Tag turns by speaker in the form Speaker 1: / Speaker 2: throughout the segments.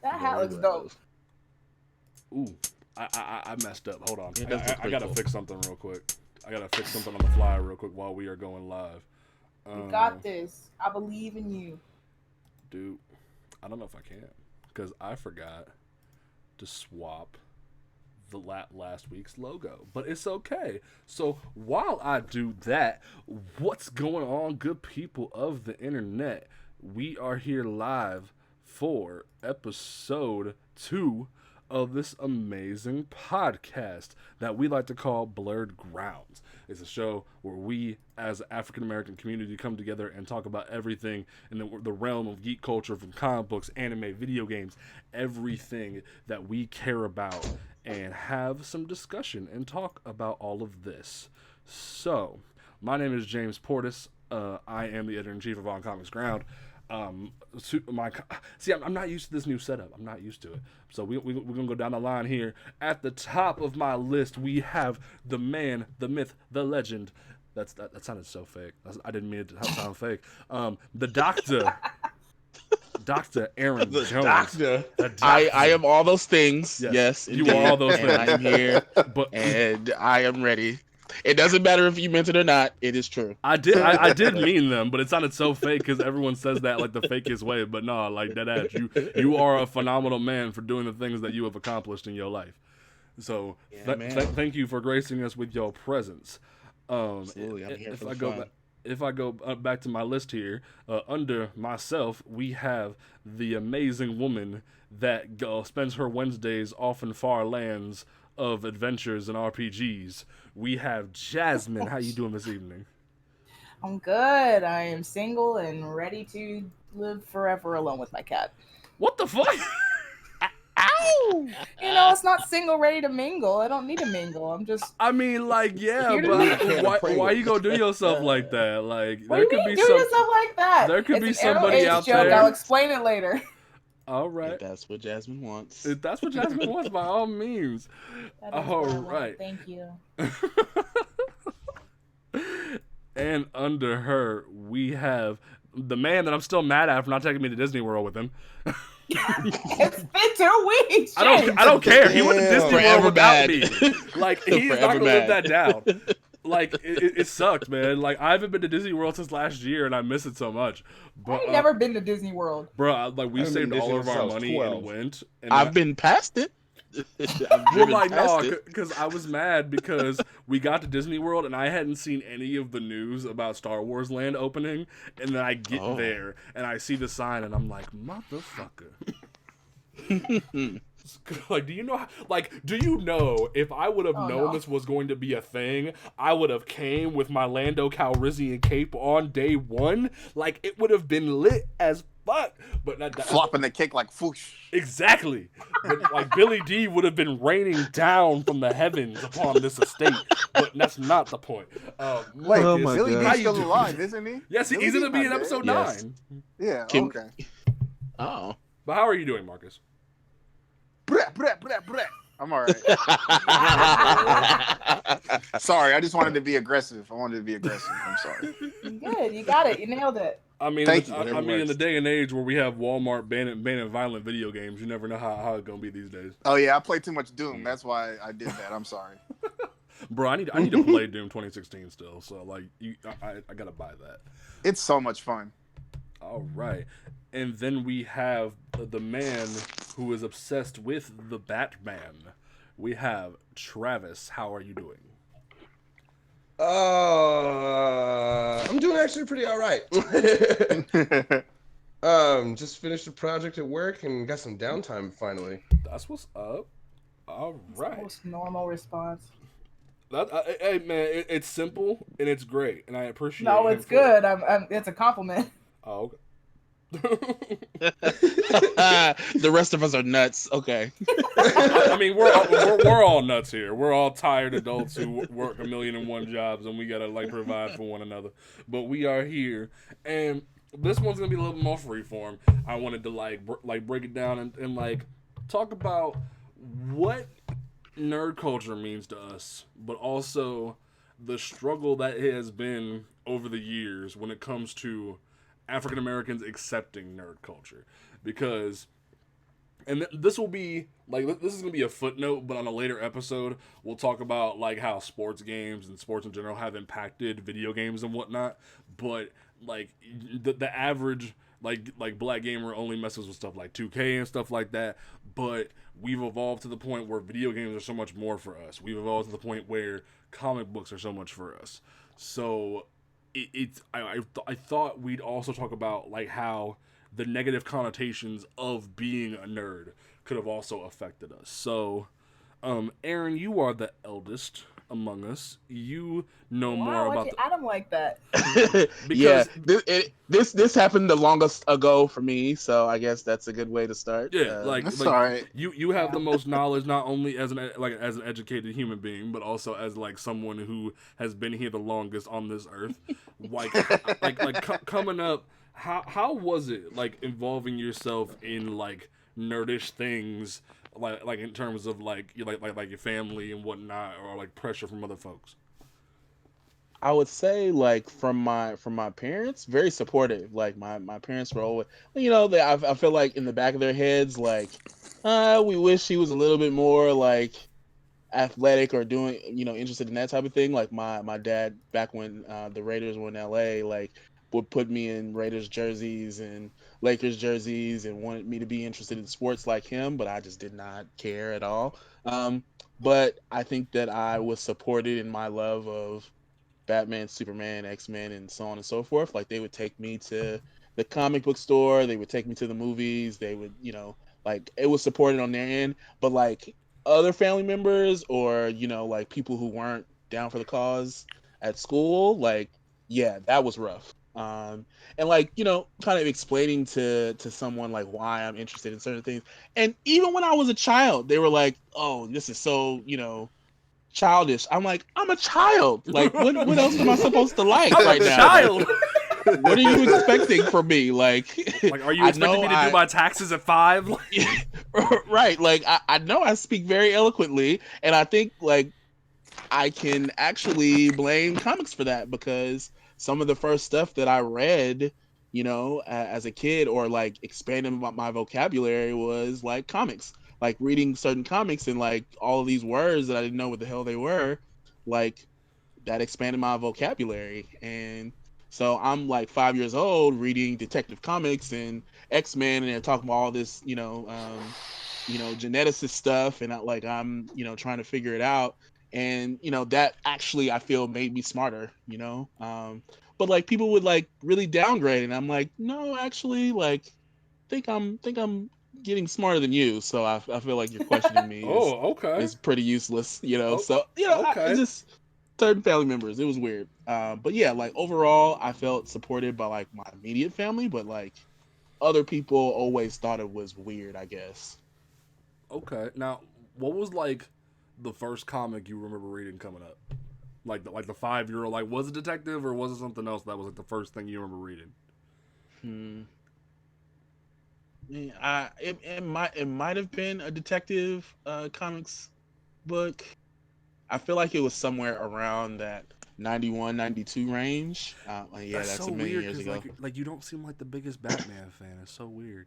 Speaker 1: That hat
Speaker 2: Blerd
Speaker 1: looks dope.
Speaker 2: Grounds.
Speaker 3: Ooh, I messed up. Hold on.
Speaker 2: It does look
Speaker 3: I gotta
Speaker 2: cool.
Speaker 3: fix something real quick. I gotta fix something on the fly real quick while we are going live.
Speaker 1: You
Speaker 3: Um,
Speaker 1: got this. I believe in you.
Speaker 3: dude, I don't know if I can because I forgot to swap the last week's logo, but it's okay. So while I do that, what's going on, good people of the internet? We are here live for episode 2 of this amazing podcast that we like to call Blerd Grounds. It's a show where we, as an African American community, come together and talk about everything in the realm of geek culture, from comic books, anime, video games, everything that we care about, and have some discussion and talk about all of this. So, my name is James Portis. I am the editor-in-chief of On Comics Ground. I'm not used to this new setup. I'm not used to it. So we're gonna go down the line here. At the top of my list, we have the man, the myth, the legend. That sounded so fake. I didn't mean it to sound fake. The doctor, Doctor Aaron
Speaker 2: The
Speaker 3: Jones.
Speaker 2: doctor.
Speaker 3: The doctor.
Speaker 2: I am all those things. Yes,
Speaker 3: you
Speaker 2: indeed.
Speaker 3: are all those
Speaker 2: and
Speaker 3: things.
Speaker 2: I'm here,
Speaker 3: But
Speaker 2: and I am ready. It doesn't matter if you meant it or not. It is true.
Speaker 3: I did mean them, but it sounded so fake because everyone says that like the fakest way. But no, like dead ass, you are a phenomenal man for doing the things that you have accomplished in your life. So
Speaker 2: Yeah, man.
Speaker 3: thank you for gracing us with your presence.
Speaker 2: Absolutely, I'm here for the fun.
Speaker 3: If I go back to my list here, under myself, we have the amazing woman that spends her Wednesdays off in far lands of adventures and RPGs. We have Jasmine. How you doing this evening?
Speaker 1: I'm good. I am single and ready to live forever alone with my cat.
Speaker 3: What the fuck?
Speaker 1: Ow! You know, it's not single ready to mingle. I don't need to mingle. I'm just.
Speaker 3: I mean, like, yeah,
Speaker 1: Here to
Speaker 3: but
Speaker 1: meet.
Speaker 3: why you gonna do yourself like that? Like,
Speaker 1: What
Speaker 3: there
Speaker 1: do you
Speaker 3: could
Speaker 1: mean?
Speaker 3: be
Speaker 1: Do
Speaker 3: some.
Speaker 1: yourself like that?
Speaker 3: There could
Speaker 1: It's
Speaker 3: be
Speaker 1: an
Speaker 3: somebody
Speaker 1: Arrow Age
Speaker 3: out
Speaker 1: joke.
Speaker 3: there.
Speaker 1: I'll explain it later.
Speaker 3: All
Speaker 2: If
Speaker 3: right.
Speaker 2: that's what Jasmine wants.
Speaker 3: If that's what Jasmine wants, by all means.
Speaker 1: That is
Speaker 3: All
Speaker 1: what I want.
Speaker 3: right.
Speaker 1: Thank you.
Speaker 3: And under her, we have the man that I'm still mad at for not taking me to Disney World with him.
Speaker 1: It's been 2 weeks.
Speaker 3: I don't care. He went to Disney World
Speaker 2: Forever
Speaker 3: without
Speaker 2: mad.
Speaker 3: me. Like, he's not
Speaker 2: Forever
Speaker 3: gonna live
Speaker 2: mad.
Speaker 3: that down. Like, it sucked, man. Like, I haven't been to Disney World since last year, and I miss it so much. But,
Speaker 1: I ain't never been to Disney World.
Speaker 3: bro, like, we
Speaker 4: I haven't
Speaker 3: saved
Speaker 4: been to
Speaker 3: all
Speaker 4: Disney
Speaker 3: of our
Speaker 4: since I was
Speaker 3: money
Speaker 4: 12.
Speaker 3: and went. And
Speaker 2: I've been past it. I've
Speaker 3: well,
Speaker 2: driven
Speaker 3: like,
Speaker 2: past
Speaker 3: no,
Speaker 2: it.
Speaker 3: because I was mad because we got to Disney World and I hadn't seen any of the news about Star Wars Land opening, and then I get there and I see the sign and I'm like, motherfucker. Like, do you know? Do you know if I would have known this was going to be a thing, I would have came with my Lando Calrissian cape on day one. Like, it would have been lit as fuck. But not
Speaker 4: Flopping the cake like foosh.
Speaker 3: exactly. But like Billy D would have been raining down from the heavens upon this estate. But that's not the point.
Speaker 4: Wait,
Speaker 2: Oh my
Speaker 4: Billy
Speaker 2: God.
Speaker 4: D's
Speaker 3: How you
Speaker 4: still
Speaker 3: doing?
Speaker 4: alive, isn't he?
Speaker 3: Yes,
Speaker 4: Billy
Speaker 3: he's
Speaker 4: D's
Speaker 3: gonna be
Speaker 4: not
Speaker 3: in
Speaker 4: dead.
Speaker 3: episode
Speaker 2: Yes.
Speaker 3: 9.
Speaker 4: Yeah,
Speaker 2: Can-
Speaker 4: okay.
Speaker 2: Oh.
Speaker 3: But how are you doing, Marcus?
Speaker 4: Brett. I'm all right. Sorry, I just wanted to be aggressive. I'm sorry.
Speaker 1: Good. You got it. You nailed it.
Speaker 3: I mean,
Speaker 4: Thank you.
Speaker 3: I
Speaker 4: Whatever
Speaker 3: mean, in
Speaker 4: works.
Speaker 3: the day and age where we have Walmart banning violent video games, you never know how it's gonna be these days.
Speaker 4: Oh yeah, I played too much Doom. That's why I did that. I'm sorry.
Speaker 3: Bro, I need to play Doom 2016 still. So like, I gotta buy that.
Speaker 4: It's so much fun.
Speaker 3: All right, and then we have the man who is obsessed with the Batman. We have Travis. How are you doing?
Speaker 5: I'm doing actually pretty all right. Just finished a project at work and got some downtime finally.
Speaker 3: That's what's up. All
Speaker 1: It's the
Speaker 3: right.
Speaker 1: most normal response.
Speaker 3: Hey man, it's simple and it's great, and I appreciate.
Speaker 1: No,
Speaker 3: him
Speaker 1: it's
Speaker 3: for it.
Speaker 1: good. It's a compliment.
Speaker 3: Oh, okay.
Speaker 2: The rest of us are nuts. Okay.
Speaker 3: I mean, we're all nuts here. We're all tired adults who work 1,000,001 jobs, and we gotta like provide for one another. But we are here, and this one's gonna be a little more freeform. I wanted to like break it down and like talk about what nerd culture means to us, but also the struggle that it has been over the years when it comes to African Americans accepting nerd culture. Because And this will be like this is gonna be a footnote, but on a later episode, we'll talk about like how sports games and sports in general have impacted video games and whatnot. But like the average like black gamer only messes with stuff like 2K and stuff like that. But we've evolved to the point where video games are so much more for us. We've evolved to the point where comic books are so much for us. So I thought we'd also talk about like how the negative connotations of being a nerd could have also affected us. So, Aaron, you are the eldest among us. You know more
Speaker 1: Why'd
Speaker 3: about
Speaker 1: you add him like that?
Speaker 2: Yeah,
Speaker 3: because
Speaker 2: this happened the longest ago for me, so I guess that's a good way to start.
Speaker 3: yeah,
Speaker 4: That's
Speaker 3: like
Speaker 4: all right.
Speaker 3: you have the most knowledge not only as as an educated human being, but also as like someone who has been here the longest on this earth. Coming up, how was it like involving yourself in like nerdish things, like in terms of like your family and whatnot, or like pressure from other folks?
Speaker 2: I would say like from my parents, very supportive. Like my parents were always, I feel like in the back of their heads, like, we wish he was a little bit more like athletic or doing, interested in that type of thing. Like my dad, back when the Raiders were in LA, like would put me in Raiders jerseys and Lakers jerseys and wanted me to be interested in sports like him, but I just did not care at all. But I think that I was supported in my love of Batman, Superman, X-Men, and so on and so forth. Like they would take me to the comic book store, they would take me to the movies, they would, like it was supported on their end. But like other family members or, like people who weren't down for the cause at school, like, yeah, that was rough. And like, kind of explaining to someone like why I'm interested in certain things. And even when I was a child, they were like, "Oh, this is so, childish." I'm like, I'm a child. Like, what else am I supposed to like
Speaker 3: I'm
Speaker 2: right
Speaker 3: a
Speaker 2: now?
Speaker 3: child.
Speaker 2: What are you expecting from me? Like,
Speaker 3: Like, are you expecting me to do my taxes at 5?
Speaker 2: right? Like, I know I speak very eloquently, and I think like I can actually blame comics for that because some of the first stuff that I read, as a kid or like expanding my vocabulary was like comics, like reading certain comics and like all of these words that I didn't know what the hell they were, like that expanded my vocabulary. And so I'm like 5 years old reading Detective Comics and X-Men, and they're talking about all this, geneticist stuff, and I'm, trying to figure it out. And that actually I feel made me smarter, but like people would like really downgrade, and I'm like, no, actually, like think I'm getting smarter than you. So I feel like your questioning me is
Speaker 3: Oh, okay.
Speaker 2: is pretty useless,
Speaker 3: Oh,
Speaker 2: so I
Speaker 3: okay.
Speaker 2: just certain family members, it was weird. But yeah, like overall I felt supported by like my immediate family, but like other people always thought it was weird, I guess.
Speaker 3: Okay. Now, what was like the first comic you remember reading coming up? Like the 5-year old. Like, was it detective or was it something else that was like the first thing you remember reading?
Speaker 2: Hmm. Yeah, it might have been a detective comics book. I feel like it was somewhere around that 91, 92 range. Yeah,
Speaker 3: That's
Speaker 2: that's
Speaker 3: so
Speaker 2: a million
Speaker 3: weird
Speaker 2: years
Speaker 3: because
Speaker 2: ago.
Speaker 3: like you don't seem like the biggest Batman fan. It's so weird.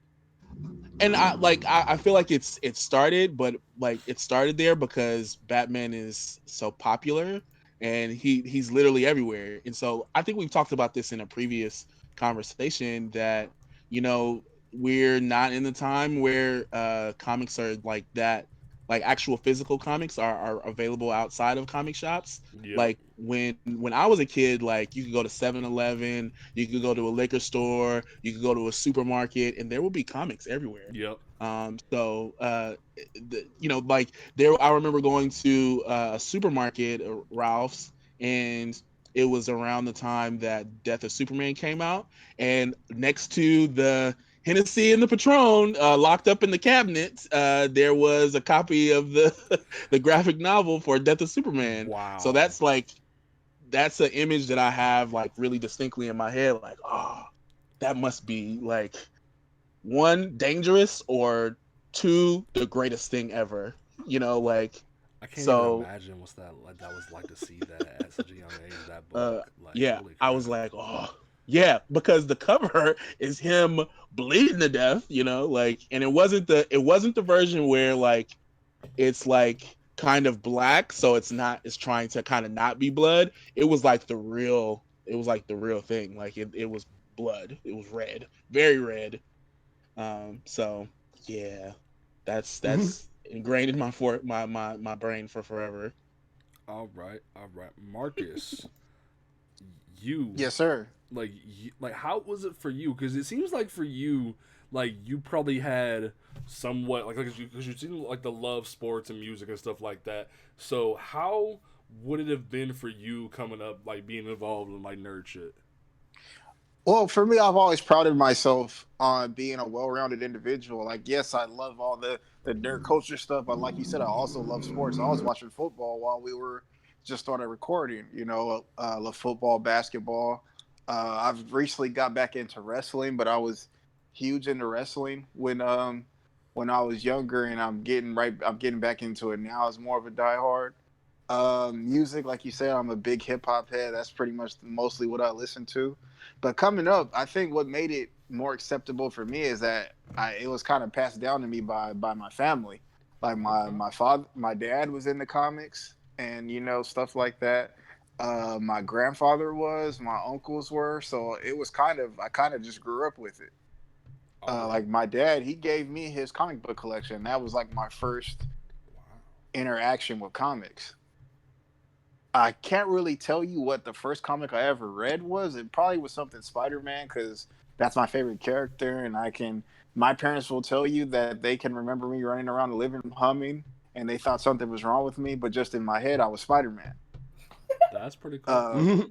Speaker 2: And I feel like it started, but like it started there because Batman is so popular and he's literally everywhere. And so I think we've talked about this in a previous conversation that you know we're not in the time where comics are like that, like actual physical comics are available outside of comic shops.
Speaker 3: Yep.
Speaker 2: Like when I was a kid, like you could go to 7-Eleven, you could go to a liquor store, you could go to a supermarket, and there will be comics everywhere.
Speaker 3: Yep.
Speaker 2: Like there, I remember going to a supermarket, Ralph's, and it was around the time that Death of Superman came out, and next to the Hennessy and the Patron, locked up in the cabinet, there was a copy of the the graphic novel for Death of Superman. So
Speaker 3: Wow.
Speaker 2: that's an image that I have like really distinctly in my head. Like, oh, that must be like one, dangerous, or two, the greatest thing ever. Like,
Speaker 3: I can't even
Speaker 2: so
Speaker 3: imagine what's that like. That was like to see that at such a young age. That book. Like,
Speaker 2: yeah,
Speaker 3: holy
Speaker 2: I was
Speaker 3: crap.
Speaker 2: like, oh, Yeah, because the cover is him bleeding to death, like, and it wasn't the version where like it's like kind of black, so it's trying to kind of not be blood. It was like the real thing. Like it was blood. It was red, very red. So yeah, that's ingrained in my brain for forever.
Speaker 3: All right, all right, Marcus, you
Speaker 4: Yes, sir.
Speaker 3: like how was it for you? Because it seems like for you, like you probably had somewhat like because you seem like the love sports and music and stuff like that. So how would it have been for you coming up, like being involved in like nerd shit?
Speaker 4: Well, for me, I've always prided myself on being a well-rounded individual. Like, yes, I love all the nerd culture stuff, but like you said, I also love sports. I was watching football while we were just started recording. Love football, basketball. I've recently got back into wrestling, but I was huge into wrestling when I was younger, and I'm getting back into it now as more of a diehard. Music, like you said, I'm a big hip hop head. That's pretty much mostly what I listen to. But coming up, I think what made it more acceptable for me is that it was kind of passed down to me by my family. Like
Speaker 3: Okay.
Speaker 4: my father, my dad was in the comics, and stuff like that. My grandfather was, my uncles were, so it was I kind of just grew up with it.
Speaker 3: All right.
Speaker 4: Like my dad, he gave me his comic book collection. That was like my first
Speaker 3: Wow.
Speaker 4: interaction with comics. I can't really tell you what the first comic I ever read was. It probably was something Spider-Man because that's my favorite character, and I can. My parents will tell you that they can remember me running around the living room humming, and they thought something was wrong with me, but just in my head, I was Spider-Man.
Speaker 3: That's pretty cool.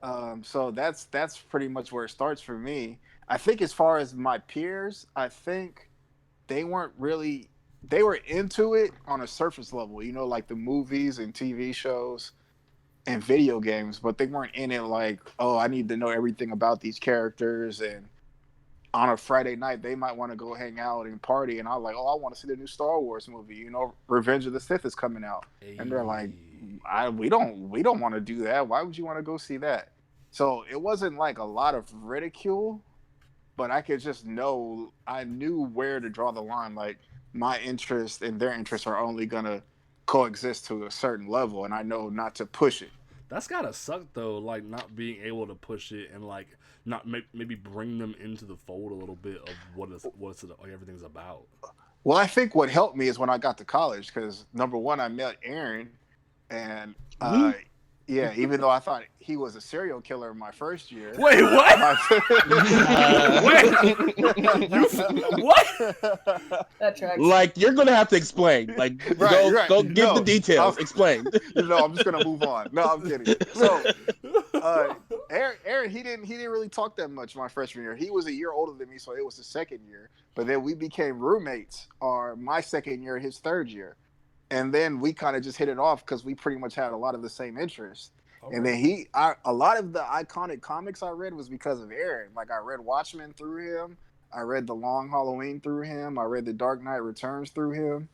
Speaker 4: Uh, so that's pretty much where it starts for me. I think as far as my peers, I think they weren't really they were into it on a surface level, like the movies and TV shows and video games, but they weren't in it like, oh, I need to know everything about these characters. And on a Friday night, they might want to go hang out and party, and I'm like, oh, I want to see the new Star Wars movie. Revenge of the Sith is coming out, and they're like,
Speaker 3: Hey.
Speaker 4: we don't want to do that. Why would you want to go see that? So it wasn't like a lot of ridicule, but I could just know I knew where to draw the line. Like my interest and their interests are only gonna coexist to a certain level, and I know not to push it.
Speaker 3: That's gotta suck though, like not being able to push it and like not maybe bring them into the fold a little bit of like everything's about.
Speaker 4: Well, I think what helped me is when I got to college because number one, I met Aaron, and yeah, even though I thought he was a serial killer in my first year,
Speaker 3: Wait, what?
Speaker 4: my,
Speaker 3: What?
Speaker 1: That tracks.
Speaker 2: Like you're gonna have to explain. Like
Speaker 4: right, right,
Speaker 2: go give the
Speaker 4: no,
Speaker 2: details. Explain.
Speaker 4: I'm just gonna move on. No, I'm kidding. So, Aaron, he didn't really talk that much my freshman year. He was a year older than me, so it was his second year. But then we became roommates, or my second year, his third year. And then we kind of just hit it off because we pretty much had a lot of the same interests. And
Speaker 3: Okay.
Speaker 4: then a lot of the iconic comics I read was because of Aaron. Like I read Watchmen through him, I read The Long Halloween through him, I read The Dark Knight Returns through him,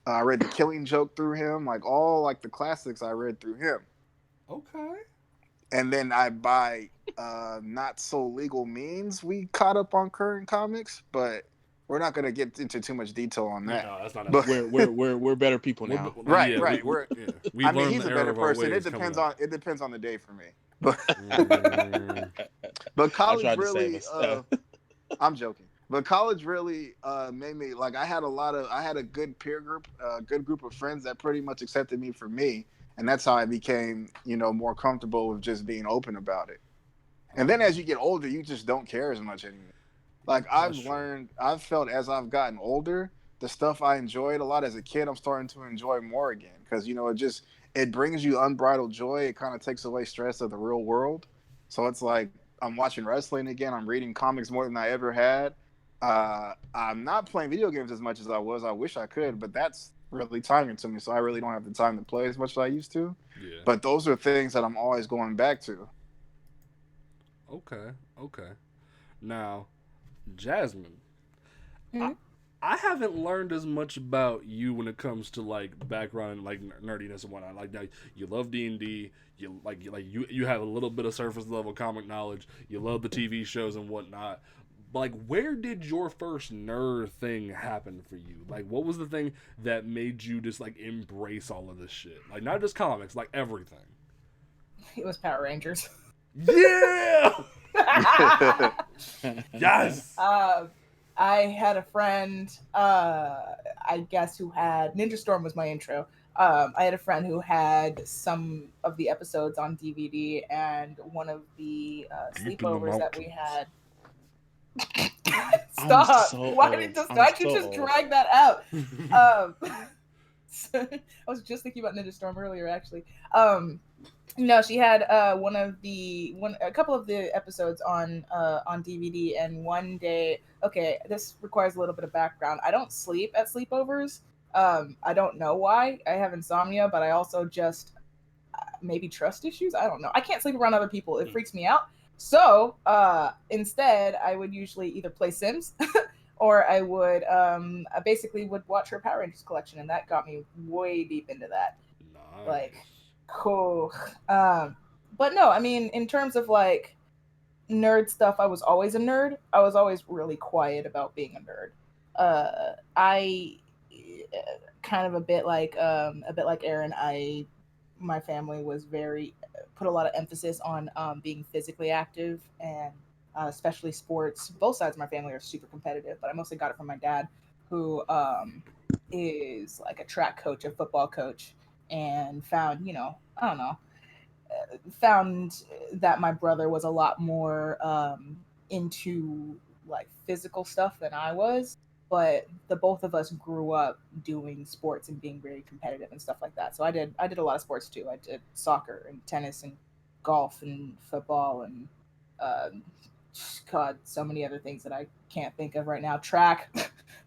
Speaker 4: I read The Killing Joke through him, like all like the classics I read through him.
Speaker 3: Okay.
Speaker 4: And then by not so legal means we caught up on current comics, but we're not going to get into too much detail on
Speaker 3: Yeah,
Speaker 4: that.
Speaker 3: no, that's not
Speaker 4: But
Speaker 3: necessary.
Speaker 2: We're better people now.
Speaker 4: right,
Speaker 3: Yeah,
Speaker 4: right,
Speaker 3: we've
Speaker 4: I mean,
Speaker 3: learned
Speaker 4: he's
Speaker 3: the
Speaker 4: a
Speaker 3: error
Speaker 4: better
Speaker 3: of our
Speaker 4: person.
Speaker 3: ways coming up.
Speaker 4: It depends on the day for me. But
Speaker 3: Mm,
Speaker 4: but
Speaker 2: I
Speaker 4: college
Speaker 2: tried to save
Speaker 4: really
Speaker 2: us.
Speaker 4: I'm joking. But college really made me like I had a good peer group, a good group of friends that pretty much accepted me for me, and that's how I became, more comfortable with just being open about it. And then as you get older, you just don't care as much anymore. Like
Speaker 3: that's true.
Speaker 4: I've felt as I've gotten older, the stuff I enjoyed a lot as a kid, I'm starting to enjoy more again because it brings you unbridled joy. It kind of takes away stress of the real world. So it's like I'm watching wrestling again. I'm reading comics more than I ever had. I'm not playing video games as much as I was. I wish I could, but that's really time consuming. So I really don't have the time to play as much as I used to.
Speaker 3: Yeah.
Speaker 4: But those are things that I'm always going back to.
Speaker 3: Okay. Okay. Now, Jasmine, I,
Speaker 1: Mhm.
Speaker 3: I haven't learned as much about you when it comes to like background, like nerdiness and whatnot. Like now, you love D&D. You have a little bit of surface level comic knowledge. You love the TV shows and whatnot. Like, where did your first nerd thing happen for you? Like, what was the thing that made you just like embrace all of this shit? Like, not just comics, like everything.
Speaker 1: It was Power Rangers.
Speaker 3: Yeah. Yes.
Speaker 1: I had a friend, I guess, who had Ninja Storm was my intro. I had a friend who had some of the episodes on DVD, and one of the sleepovers that we had. Stop! Why'd you just drag that out? I was just thinking about Ninja Storm earlier, actually. No, she had a couple of the episodes on DVD, and one day, okay, this requires a little bit of background. I don't sleep at sleepovers. I don't know why. I have insomnia, but I also just maybe trust issues. I don't know. I can't sleep around other people. It freaks me out. So instead, I would usually either play Sims or I would I basically would watch her Power Rangers collection, and that got me way deep into that.
Speaker 3: Nice.
Speaker 1: Like, cool. But no, I mean, in terms of like nerd stuff, I was always a nerd. I was always really quiet about being a nerd. I kind of a bit like Aaron. My family was very put a lot of emphasis on being physically active, and especially sports. Both sides of my family are super competitive, but I mostly got it from my dad, who is like a track coach, a football coach, and found, I don't know, found that my brother was a lot more into like physical stuff than I was. But the both of us grew up doing sports and being very competitive and stuff like that. So I did a lot of sports too. I did soccer and tennis and golf and football and God, so many other things that I can't think of right now. Track,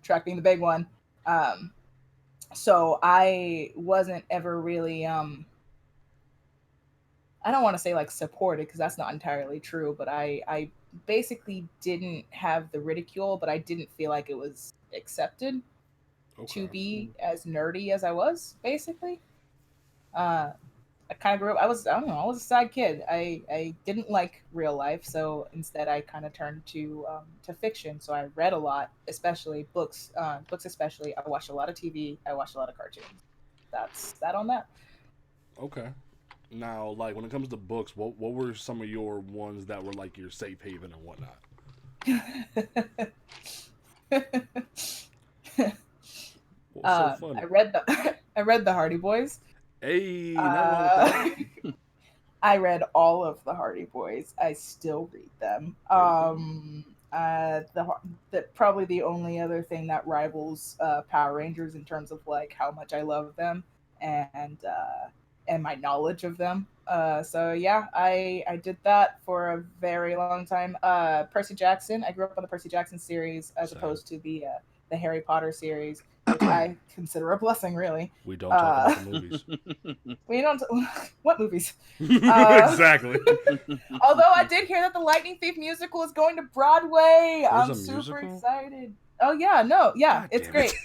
Speaker 1: track being the big one. So I wasn't ever really I don't want to say like supported, because that's not entirely true, but I basically didn't have the ridicule, but I didn't feel like it was accepted to be as nerdy as I was, basically. I kind of grew up, I was a side kid. I didn't like real life, so instead I kind of turned to fiction. So I read a lot, especially books especially. I watched a lot of TV, I watched a lot of cartoons. That's that on that.
Speaker 3: Okay. Now, like when it comes to books, what were some of your ones that were like your safe haven and whatnot? What's so funny?
Speaker 1: I read the Hardy Boys.
Speaker 3: Hey, nothing wrong with that.
Speaker 1: I read all of the Hardy Boys. I still read them. Probably the only other thing that rivals Power Rangers in terms of like how much I love them and my knowledge of them. So yeah, I did that for a very long time. Percy Jackson. I grew up on the Percy Jackson series as opposed to the Harry Potter series, which I consider a blessing, really.
Speaker 3: We don't talk about the movies.
Speaker 1: We don't. What movies?
Speaker 3: Exactly.
Speaker 1: Although I did hear that the Lightning Thief musical is going to Broadway.
Speaker 3: There's
Speaker 1: I'm super excited. Oh yeah, no, yeah,
Speaker 3: God
Speaker 1: it's
Speaker 3: damn
Speaker 1: great.
Speaker 3: it.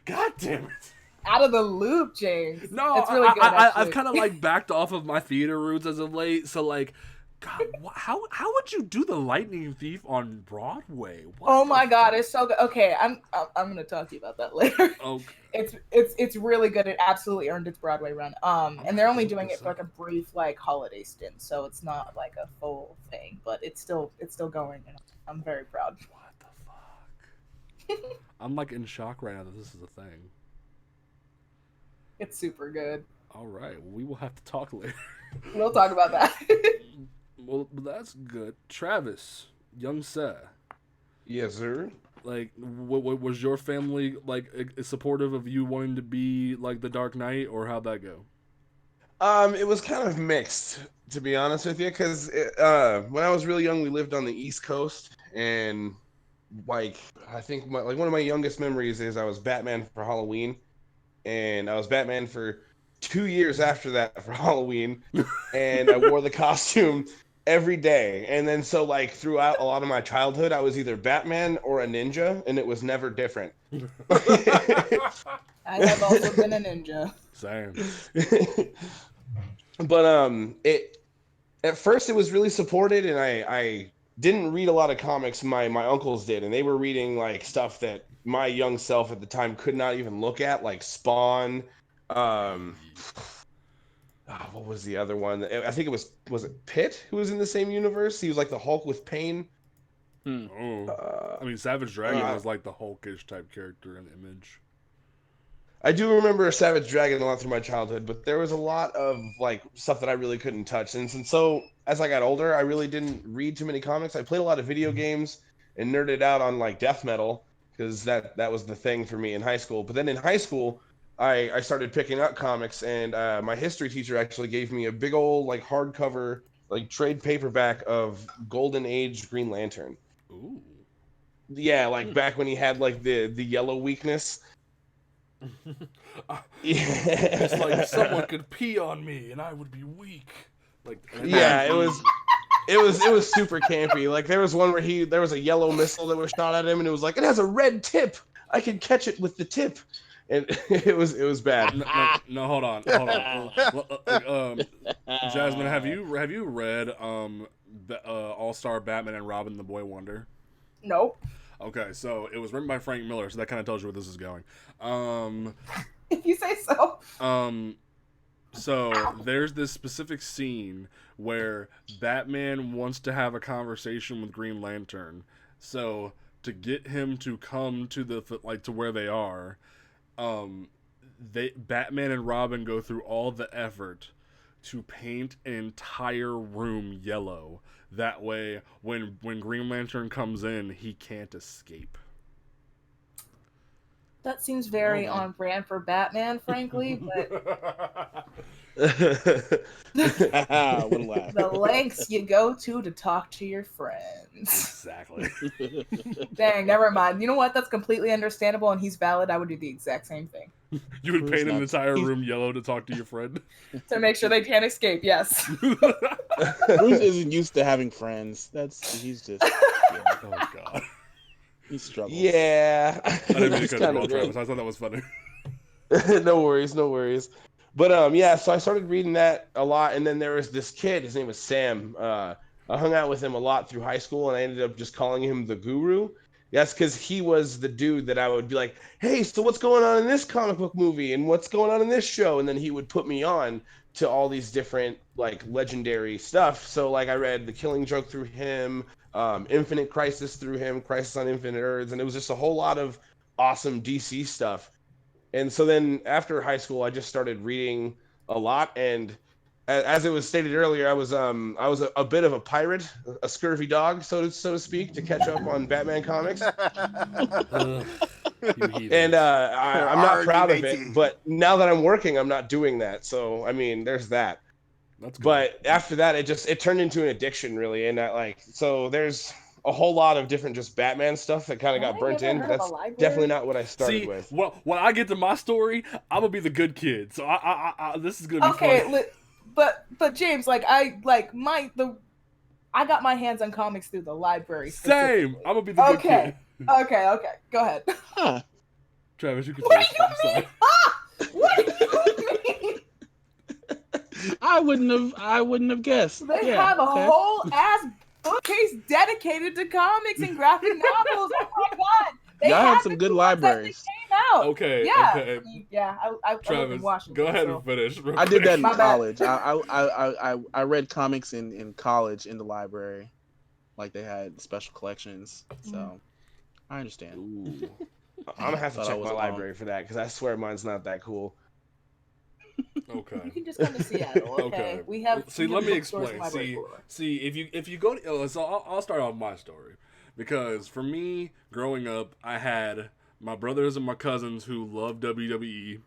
Speaker 3: God damn it.
Speaker 1: Out of the loop, James.
Speaker 3: No,
Speaker 1: it's really good.
Speaker 3: I've kind of like backed off of my theater roots as of late. So like, God, how would you do the Lightning Thief on Broadway?
Speaker 1: Oh my God, it's so good. Okay, I'm gonna talk to you about that later.
Speaker 3: Okay.
Speaker 1: It's really good. It absolutely earned its Broadway run. And they're only doing it for like a brief like holiday stint, so it's not like a full thing, but it's still going, and I'm very proud.
Speaker 3: What the fuck? I'm like in shock right now that this is a thing.
Speaker 1: It's super good.
Speaker 3: All right, well, we will have to talk later.
Speaker 1: We'll talk about that.
Speaker 3: Well, that's good. Travis, young sir.
Speaker 5: Yes, sir.
Speaker 3: Like, what was your family like supportive of you wanting to be like the Dark Knight, or how'd that go?
Speaker 5: It was kind of mixed, to be honest with you, because when I was really young, we lived on the East Coast, and like I think one of my youngest memories is I was Batman for Halloween, and I was Batman for 2 years after that for Halloween, and I wore the costume every day. And then so like throughout a lot of my childhood, I was either Batman or a ninja, and it was never different.
Speaker 1: I have also been a ninja.
Speaker 3: Same.
Speaker 5: But it at first it was really supported, and I didn't read a lot of comics. My uncles did, and they were reading like stuff that my young self at the time could not even look at, like Spawn. What was the other one? I think it was it Pitt who was in the same universe? He was like the Hulk with pain.
Speaker 3: Oh. I mean, Savage Dragon was like the Hulkish type character in Image.
Speaker 5: I do remember Savage Dragon a lot through my childhood, but there was a lot of like stuff that I really couldn't touch. And so as I got older, I really didn't read too many comics. I played a lot of video games and nerded out on like death metal because that was the thing for me in high school. But then in high school, I started picking up comics, and my history teacher actually gave me a big old like hardcover like trade paperback of Golden Age Green Lantern.
Speaker 3: Ooh.
Speaker 5: Yeah, like back when he had like the yellow weakness.
Speaker 3: It's like someone could pee on me and I would be weak. Like
Speaker 5: yeah, it was super campy. Like there was one where there was a yellow missile that was shot at him, and it was like, it has a red tip. I can catch it with the tip, and it was bad.
Speaker 3: No, hold on. Jasmine, have you read All-Star Batman and Robin the Boy Wonder?
Speaker 1: Nope.
Speaker 3: Okay, so it was written by Frank Miller, so that kind of tells you where this is going.
Speaker 1: If you say so.
Speaker 3: So there's this specific scene where Batman wants to have a conversation with Green Lantern. So to get him to come to to where they are, Batman and Robin go through all the effort to paint an entire room yellow. That way, when Green Lantern comes in, he can't escape.
Speaker 1: That seems very on brand for Batman, frankly, but the lengths you go to talk to your friends.
Speaker 3: Exactly.
Speaker 1: Dang, never mind. You know what? That's completely understandable, and he's valid. I would do the exact same thing.
Speaker 3: You would paint an entire room yellow to talk to your friend?
Speaker 1: To make sure they can't escape, yes.
Speaker 2: Bruce isn't used to having friends. He's just... Yeah.
Speaker 3: Oh, God.
Speaker 2: He struggles.
Speaker 5: Yeah.
Speaker 3: I didn't mean to cut you off, Travis. I thought that was funny.
Speaker 5: No worries. But yeah, so I started reading that a lot, and then there was this kid. His name was Sam. I hung out with him a lot through high school, and I ended up just calling him the Guru. That's because he was the dude that I would be like, hey, so what's going on in this comic book movie, and what's going on in this show? And then he would put me on to all these different like legendary stuff. So like I read The Killing Joke through him, Infinite Crisis through him, Crisis on Infinite Earths, and it was just a whole lot of awesome DC stuff. And so then after high school, I just started reading a lot, and as it was stated earlier, I was a bit of a pirate, a scurvy dog, so to speak, to catch up on Batman comics. And I'm not proud of it, but now that I'm working, I'm not doing that. So I mean, there's that.
Speaker 3: That's good.
Speaker 5: But after that, it turned into an addiction, really, and so there's a whole lot of different just Batman stuff that kind of got burnt in. But that's definitely not what I started with.
Speaker 3: Well, when I get to my story, I'm gonna be the good kid. So I this is gonna be fun.
Speaker 1: But James, I got my hands on comics through the library.
Speaker 3: Same. I'm gonna be the good kid.
Speaker 1: Okay. Go ahead.
Speaker 2: Huh.
Speaker 3: Travis, you can
Speaker 1: What
Speaker 3: finish.
Speaker 1: do you
Speaker 3: I'm sorry.
Speaker 1: mean? What do you mean?
Speaker 2: I wouldn't have guessed.
Speaker 1: They have a whole ass bookcase dedicated to comics and graphic novels. Oh my god!
Speaker 2: Y'all had some good libraries.
Speaker 1: Came out.
Speaker 3: Okay.
Speaker 1: Yeah.
Speaker 3: Okay.
Speaker 1: Yeah. I
Speaker 3: Travis,
Speaker 1: lived in Washington.
Speaker 3: go ahead and finish.
Speaker 2: I did that in
Speaker 1: My bad.
Speaker 2: college. I read comics in college in the library, like they had special collections. So I understand.
Speaker 5: Ooh. I'm gonna have to check my library for that because I swear mine's not that cool.
Speaker 3: Okay.
Speaker 1: You can just come to Seattle. Okay. We have.
Speaker 3: See, let me explain. See, if you go to, so I'll start off my story, because for me, growing up, I had my brothers and my cousins who loved WWE,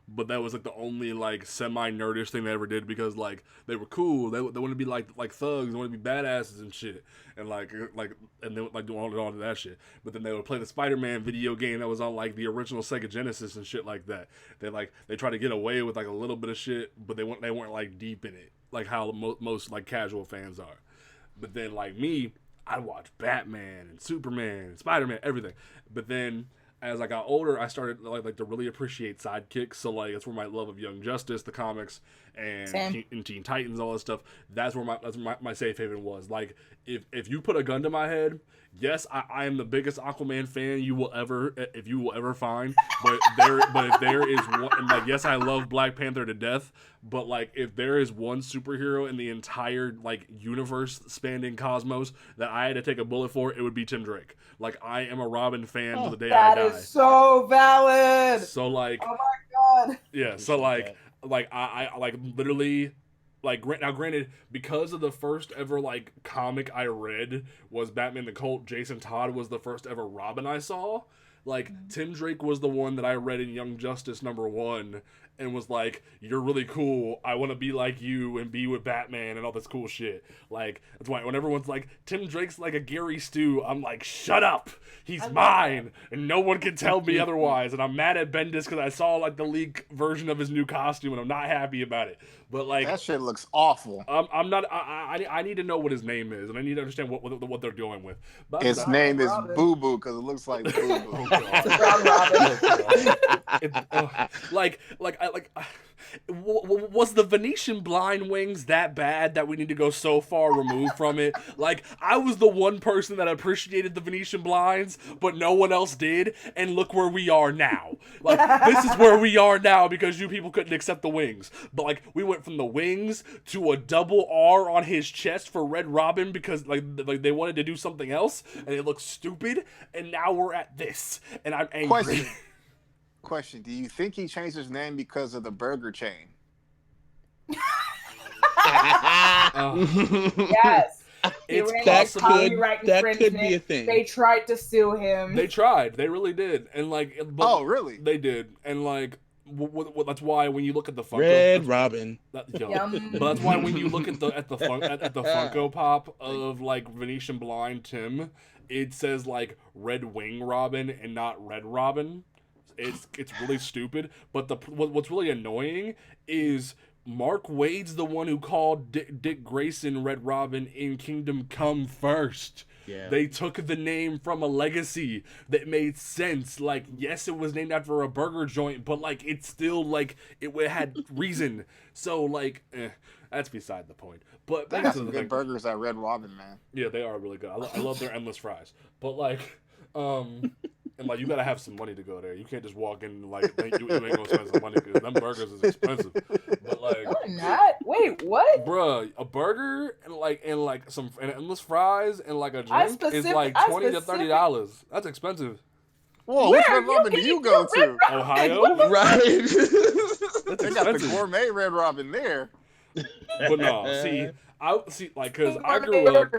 Speaker 3: but that was like the only like semi-nerdish thing they ever did, because like they were cool. They want to be like thugs. They want to be badasses and shit, and and they would like do all of that shit. But then they would play the Spider-Man video game that was on like the original Sega Genesis and shit like that. They try to get away with like a little bit of shit, but they weren't like deep in it, like how most like casual fans are. But then, like me, I watched Batman and Superman and Spider-Man, everything. But then, as I got older, I started like to really appreciate sidekicks. So like that's where my love of Young Justice, the comics, and Teen Titans, all that stuff. That's where my safe haven was. Like if you put a gun to my head, yes, I am the biggest Aquaman fan you will ever find. But if there is one, and like yes, I love Black Panther to death. But like if there is one superhero in the entire like universe spanning cosmos that I had to take a bullet for, it would be Tim Drake. Like I am a Robin fan to the day I die.
Speaker 1: That is so valid.
Speaker 3: So like,
Speaker 1: oh my god.
Speaker 3: Yeah. So like I like literally. Like now, granted, because of the first ever like comic I read was Batman the Cult, Jason Todd was the first ever Robin I saw. Like Tim Drake was the one that I read in Young Justice #1 and was like, "You're really cool. I want to be like you and be with Batman and all this cool shit." Like that's why when everyone's like, "Tim Drake's like a Gary Stu," I'm like, "Shut up! He's mine, and no one can tell me otherwise." And I'm mad at Bendis because I saw like the leak version of his new costume and I'm not happy about it. But like
Speaker 4: that shit looks awful.
Speaker 3: I'm not. I need to know what his name is, and I need to understand what they're doing with. But
Speaker 4: his name is
Speaker 1: Robin.
Speaker 4: Boo Boo because it looks like Boo Boo.
Speaker 3: Was the Venetian blind wings that bad that we need to go so far removed from it? Like I was the one person that appreciated the Venetian blinds, but no one else did, and look where we are now. Like this is where we are now because you people couldn't accept the wings. But like we went from the wings to a double R on his chest for Red Robin because like they wanted to do something else and it looked stupid, and now we're at this, and I'm angry.
Speaker 4: Question: do you think he changed his name because of the burger chain?
Speaker 1: Yes.
Speaker 2: That could be a thing.
Speaker 1: They tried to sue him.
Speaker 3: They tried. They really did. And like,
Speaker 4: oh really?
Speaker 3: They did. And like, that's why when you look at the Funko,
Speaker 2: Red Robin.
Speaker 3: But that's why when you look at the Funko Pop of like Venetian blind Tim, it says like Red Wing Robin and not Red Robin. It's really stupid. But what's really annoying is Mark Waid's the one who called Dick Grayson Red Robin in Kingdom Come First. Yeah. They took the name from a legacy that made sense. Like, yes, it was named after a burger joint, but like it's still like it had reason. So like, that's beside the point. But
Speaker 4: they got some good burgers at Red Robin, man.
Speaker 3: Yeah, they are really good. I love their endless fries. But like, and like you gotta have some money to go there. You can't just walk in and like you ain't gonna spend some money because them burgers is expensive. But like,
Speaker 1: not. Wait, what?
Speaker 3: Bruh, a burger and some endless fries and like a drink is like $20 to $30. That's expensive.
Speaker 4: Whoa, which Red Robin do you go to?
Speaker 3: Ohio,
Speaker 4: right? They got the gourmet Red Robin there.
Speaker 3: But no, I like because I grew up.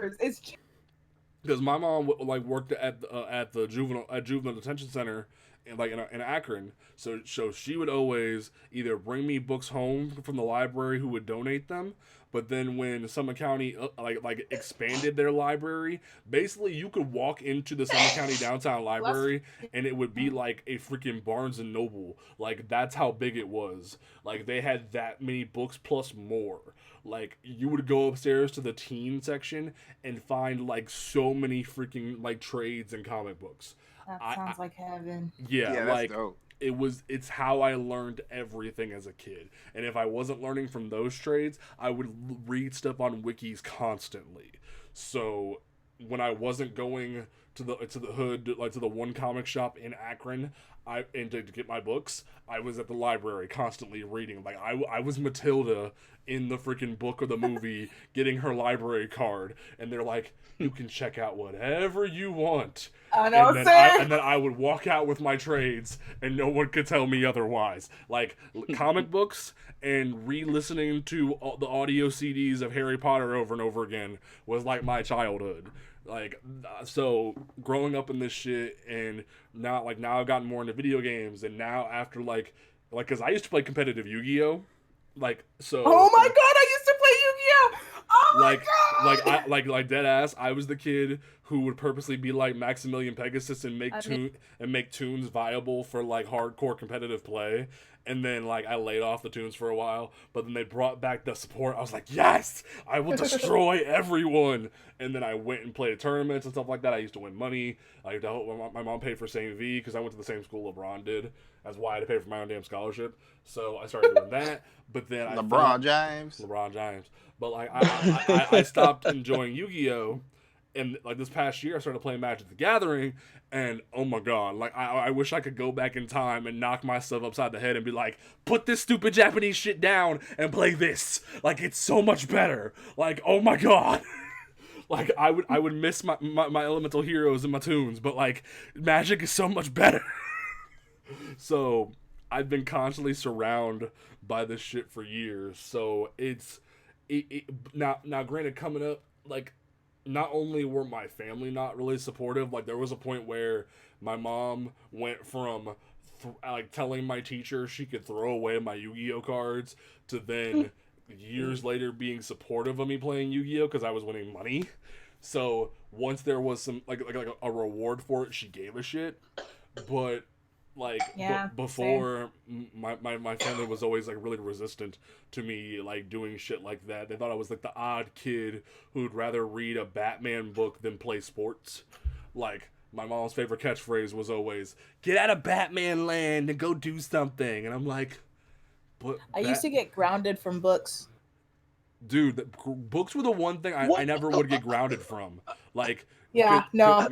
Speaker 3: Because my mom like worked at the juvenile detention center in Akron, so she would always either bring me books home from the library who would donate them, but then when Summit County like expanded their library, basically you could walk into the Summit County downtown library and it would be like a freaking Barnes and Noble. Like that's how big it was. Like they had that many books plus more. Like you would go upstairs to the teen section and find like so many freaking like trades and comic books.
Speaker 1: That sounds like heaven.
Speaker 3: Yeah, like
Speaker 4: dope.
Speaker 3: It's how I learned everything as a kid. And if I wasn't learning from those trades, I would read stuff on wikis constantly. So when I wasn't going to the hood, like to the one comic shop in Akron, to get my books, I was at the library constantly reading. Like I was Matilda in the freaking book or the movie getting her library card, and they're like, you can check out whatever you want.
Speaker 1: I know,
Speaker 3: and then I would walk out with my trades, and no one could tell me otherwise. Like comic books and re-listening to the audio CDs of Harry Potter over and over again was like my childhood. Like, so growing up in this shit, and now I've gotten more into video games, and now after like, cause I used to play competitive Yu-Gi-Oh! Like, so.
Speaker 1: Oh my god, I used to play Yu-Gi-Oh!
Speaker 3: like dead ass. I was the kid who would purposely be like Maximilian Pegasus and make tunes viable for like hardcore competitive play. And then like I laid off the tunes for a while, but then they brought back the support. I was like, yes, I will destroy everyone. And then I went and played tournaments and stuff like that. I used to win money. My mom paid for St. V because I went to the same school LeBron did. That's why I had to pay for my own damn scholarship. So I started doing that. But then
Speaker 4: LeBron James.
Speaker 3: But like I stopped enjoying Yu-Gi-Oh! And like this past year I started playing Magic the Gathering, and oh my god, like I wish I could go back in time and knock myself upside the head and be like, put this stupid Japanese shit down and play this. Like it's so much better. Like oh my god. Like I would miss my elemental heroes and my tunes, but like Magic is so much better. So I've been constantly surrounded by this shit for years. So now granted, coming up, like not only were my family not really supportive, like there was a point where my mom went from like telling my teacher she could throw away my Yu-Gi-Oh cards to then years later being supportive of me playing Yu-Gi-Oh because I was winning money. So once there was some like a reward for it, she gave a shit. But like before, my family was always like really resistant to me like doing shit like that. They thought I was like the odd kid who'd rather read a Batman book than play sports. Like my mom's favorite catchphrase was always, "Get out of Batman land and go do something." And I'm like, but
Speaker 1: I used to get grounded from books.
Speaker 3: Dude, books were the one thing I never would get grounded from. Like
Speaker 1: my mom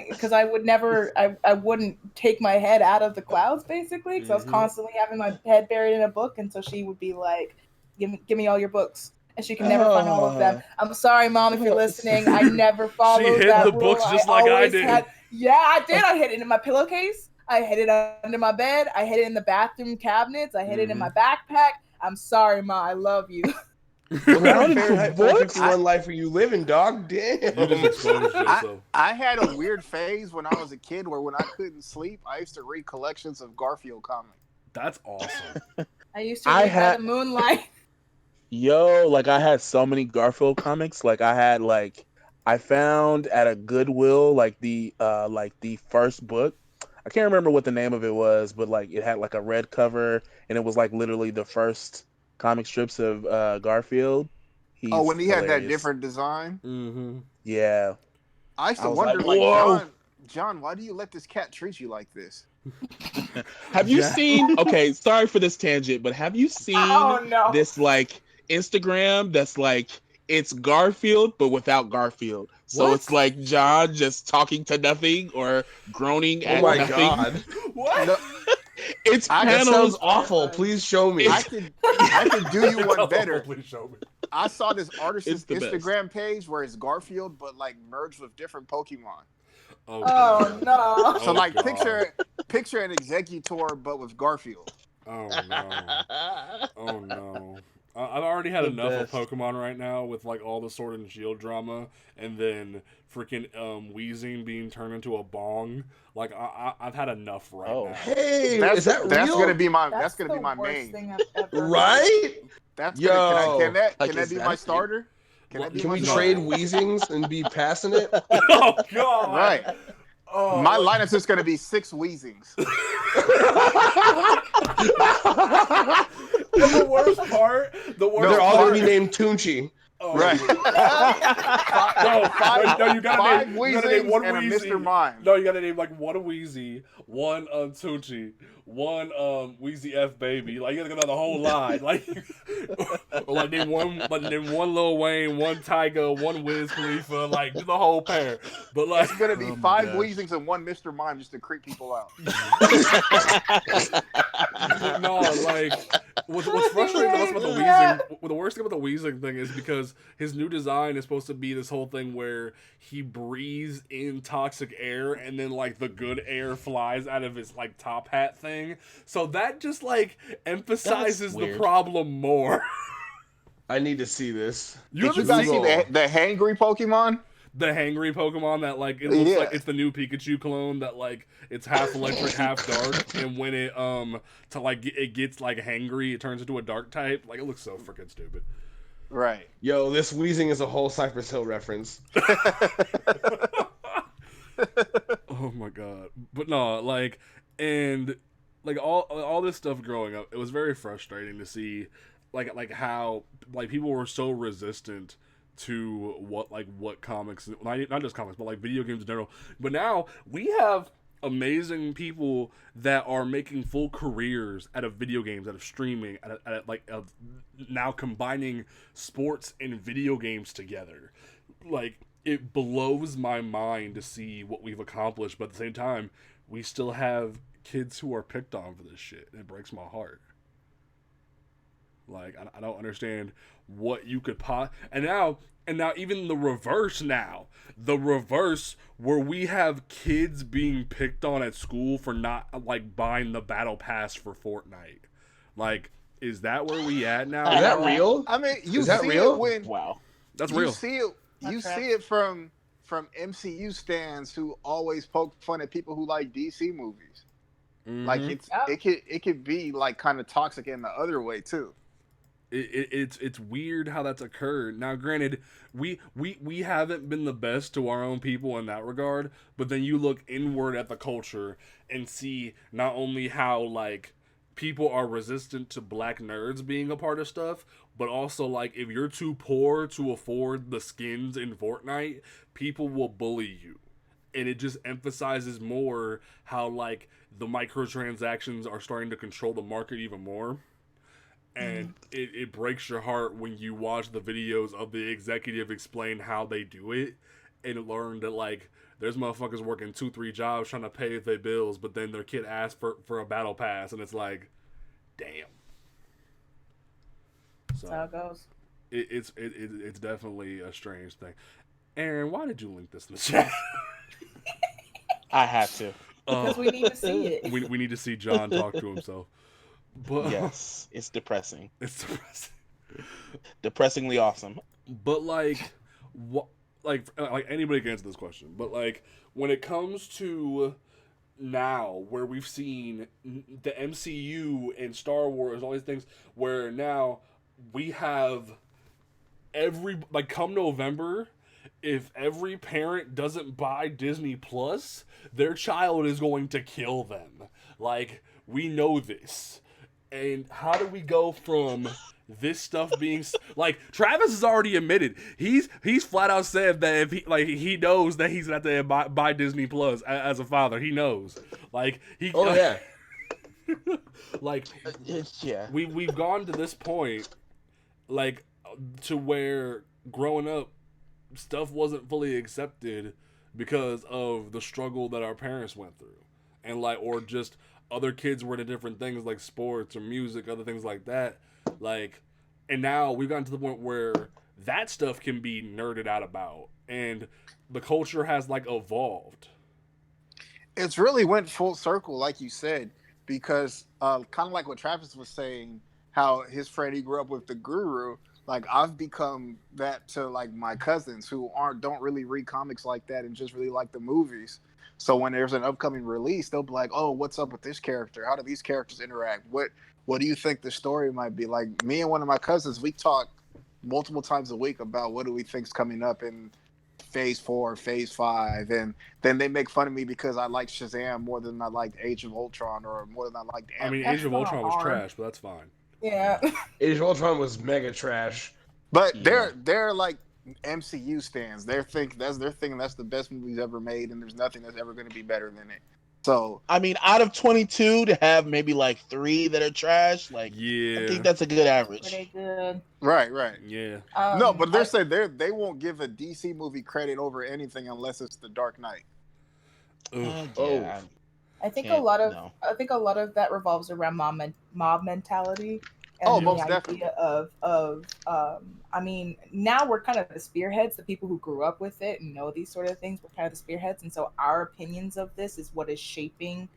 Speaker 1: because I would never I wouldn't take my head out of the clouds basically because I was constantly having my head buried in a book, and so she would be like, give me all your books, and she can never find all of them. I'm sorry, Mom, if you're listening. I never followed
Speaker 3: she hid
Speaker 1: that
Speaker 3: the
Speaker 1: rule.
Speaker 3: books just like I did.
Speaker 1: I did. I hid it in my pillowcase. I hid it under my bed. I hid it in the bathroom cabinets. I hid it in my backpack. I'm sorry, Ma. I love you.
Speaker 5: Fahrenheit 451 life are you living, dog? Damn.
Speaker 3: You just exposed yourself.
Speaker 4: I had a weird phase when I was a kid where when I couldn't sleep, I used to read collections of Garfield comics.
Speaker 3: That's awesome.
Speaker 1: I used to read by the moonlight.
Speaker 2: Yo, like I had so many Garfield comics. Like I found at a Goodwill like the first book. I can't remember what the name of it was, but like it had like a red cover, and it was like literally the first comic strips of Garfield.
Speaker 4: When he had that different design?
Speaker 3: Mm-hmm.
Speaker 2: Yeah.
Speaker 4: I used to wonder, like, John, why do you let this cat treat you like this?
Speaker 2: Have you seen, okay, sorry for this tangent, but have you seen this like Instagram that's like, it's Garfield, but without Garfield. So it's like John just talking to nothing or groaning at nothing. Oh my God.
Speaker 3: What?
Speaker 2: No, it's
Speaker 5: that sounds awful. Please show me.
Speaker 4: I could do you one better.
Speaker 3: Please show me.
Speaker 4: I saw this artist's Instagram page where it's Garfield, but like merged with different Pokemon.
Speaker 1: Oh no.
Speaker 4: So like picture an Executor, but with Garfield.
Speaker 3: Oh no. Oh no. I've already had enough of Pokemon right now with like all the Sword and Shield drama, and then freaking Weezing being turned into a bong. Like I've had enough now.
Speaker 5: Hey,
Speaker 4: that's
Speaker 5: is that real?
Speaker 4: That's gonna be my main.
Speaker 1: Thing I've ever
Speaker 5: right?
Speaker 4: That's can that be my starter?
Speaker 5: Can we trade Weezings and be passing it?
Speaker 3: Oh God!
Speaker 4: Right. Oh, my lineup is going to be 6 Weezings.
Speaker 3: And the worst part,
Speaker 5: they're all going to be named Tunchi.
Speaker 3: Oh,
Speaker 4: right.
Speaker 3: You gotta name one
Speaker 4: and
Speaker 3: Wheezy.
Speaker 4: a Mr. Mime.
Speaker 3: No, you gotta name like one Wheezy, one Tunchi, one Wheezy F Baby. Like you gotta go down the whole line. Like or like name one Lil Wayne, one Tyga, one Wiz Khalifa. Like do the whole pair. But like
Speaker 4: it's gonna be 5 Weezings and 1 Mr. Mime just to creep people out.
Speaker 3: No, like what's frustrating the most about the Weezing, the worst thing about the Weezing thing is because his new design is supposed to be this whole thing where he breathes in toxic air and then like the good air flies out of his like top hat thing. So that just like emphasizes the problem more.
Speaker 5: I need to see this.
Speaker 4: Did you guys see the hangry Pokemon?
Speaker 3: the hangry Pokemon that like it looks like it's the new Pikachu clone that like it's half electric, half dark, and when it it gets like hangry, it turns into a dark type. Like it looks so freaking stupid.
Speaker 4: Right.
Speaker 5: Yo, this wheezing is a whole Cypress Hill reference.
Speaker 3: Oh my god. But no, like, and like all this stuff growing up, it was very frustrating to see like how like people were so resistant to what comics, not just comics, but like video games in general. But now we have amazing people that are making full careers out of video games, out of streaming, of now combining sports and video games together. Like, it blows my mind to see what we've accomplished, but at the same time, we still have kids who are picked on for this shit, and it breaks my heart. Like, I don't understand what you could and now even the reverse where we have kids being picked on at school for not like buying the battle pass for Fortnite. Like, is that where we at now?
Speaker 5: Is that real?
Speaker 4: I mean,
Speaker 5: is that real?
Speaker 3: That's real.
Speaker 4: You see it from MCU stands who always poke fun at people who like DC movies.
Speaker 3: Mm-hmm.
Speaker 4: Like it could be like kind of toxic in the other way too.
Speaker 3: It's weird how that's occurred. Now, granted, we haven't been the best to our own people in that regard, but then you look inward at the culture and see not only how like people are resistant to black nerds being a part of stuff, but also like if you're too poor to afford the skins in Fortnite, people will bully you. And it just emphasizes more how like the microtransactions are starting to control the market even more. And it breaks your heart when you watch the videos of the executive explain how they do it and learn that like there's motherfuckers working 2-3 jobs trying to pay their bills, but then their kid asks for a battle pass, and it's like, damn. So
Speaker 1: that's how it goes.
Speaker 3: It's definitely a strange thing. Aaron, why did you link this in the chat?
Speaker 2: I had to.
Speaker 1: Because we need to see it.
Speaker 3: We need to see John talk to himself. But
Speaker 2: yes, it's depressing.
Speaker 3: It's depressing.
Speaker 2: Depressingly awesome.
Speaker 3: But like, what? Like anybody can answer this question. But like, when it comes to now, where we've seen the MCU and Star Wars, all these things, where now we have come November, if every parent doesn't buy Disney Plus, their child is going to kill them. Like, we know this. And how do we go from this stuff being like Travis has already admitted he's flat out said that if he knows that he's gonna have to buy Disney Plus as a father, he knows like he like
Speaker 2: yeah,
Speaker 3: we've gone to this point like to where growing up stuff wasn't fully accepted because of the struggle that our parents went through, and like or just other kids were into different things like sports or music, other things like that. Like, and now we've gotten to the point where that stuff can be nerded out about, and the culture has like evolved.
Speaker 4: It's really went full circle, like you said, because kind of like what Travis was saying, how his friend he grew up with the guru. Like I've become that to like my cousins who don't really read comics like that and just really like the movies. So when there's an upcoming release, they'll be like, "Oh, what's up with this character? How do these characters interact? What do you think the story might be?" Like me and one of my cousins, we talk multiple times a week about what do we think's coming up in Phase 4, Phase 5, and then they make fun of me because I like Shazam more than I liked Age of Ultron or more than I liked Ant-Man.
Speaker 3: I mean, Age of Ultron was trash, but that's fine.
Speaker 1: Yeah.
Speaker 5: Age of Ultron was mega trash.
Speaker 4: But they're like MCU stands. They're thinking that's the best movies ever made, and there's nothing that's ever going to be better than it. So
Speaker 2: I mean, out of 22 to have maybe like 3 that are trash, like
Speaker 3: yeah,
Speaker 2: I think that's a good average.
Speaker 1: Pretty good.
Speaker 4: Right.
Speaker 3: Yeah.
Speaker 4: No, but they're saying they won't give a DC movie credit over anything unless it's The Dark Knight.
Speaker 2: Yeah.
Speaker 1: I think a lot of that revolves around mob mentality. And
Speaker 4: most
Speaker 1: the
Speaker 4: definitely.
Speaker 1: idea of I mean, now we're kind of the spearheads, the people who grew up with it and know these sort of things. We're kind of the spearheads, and so our opinions of this is what is shaping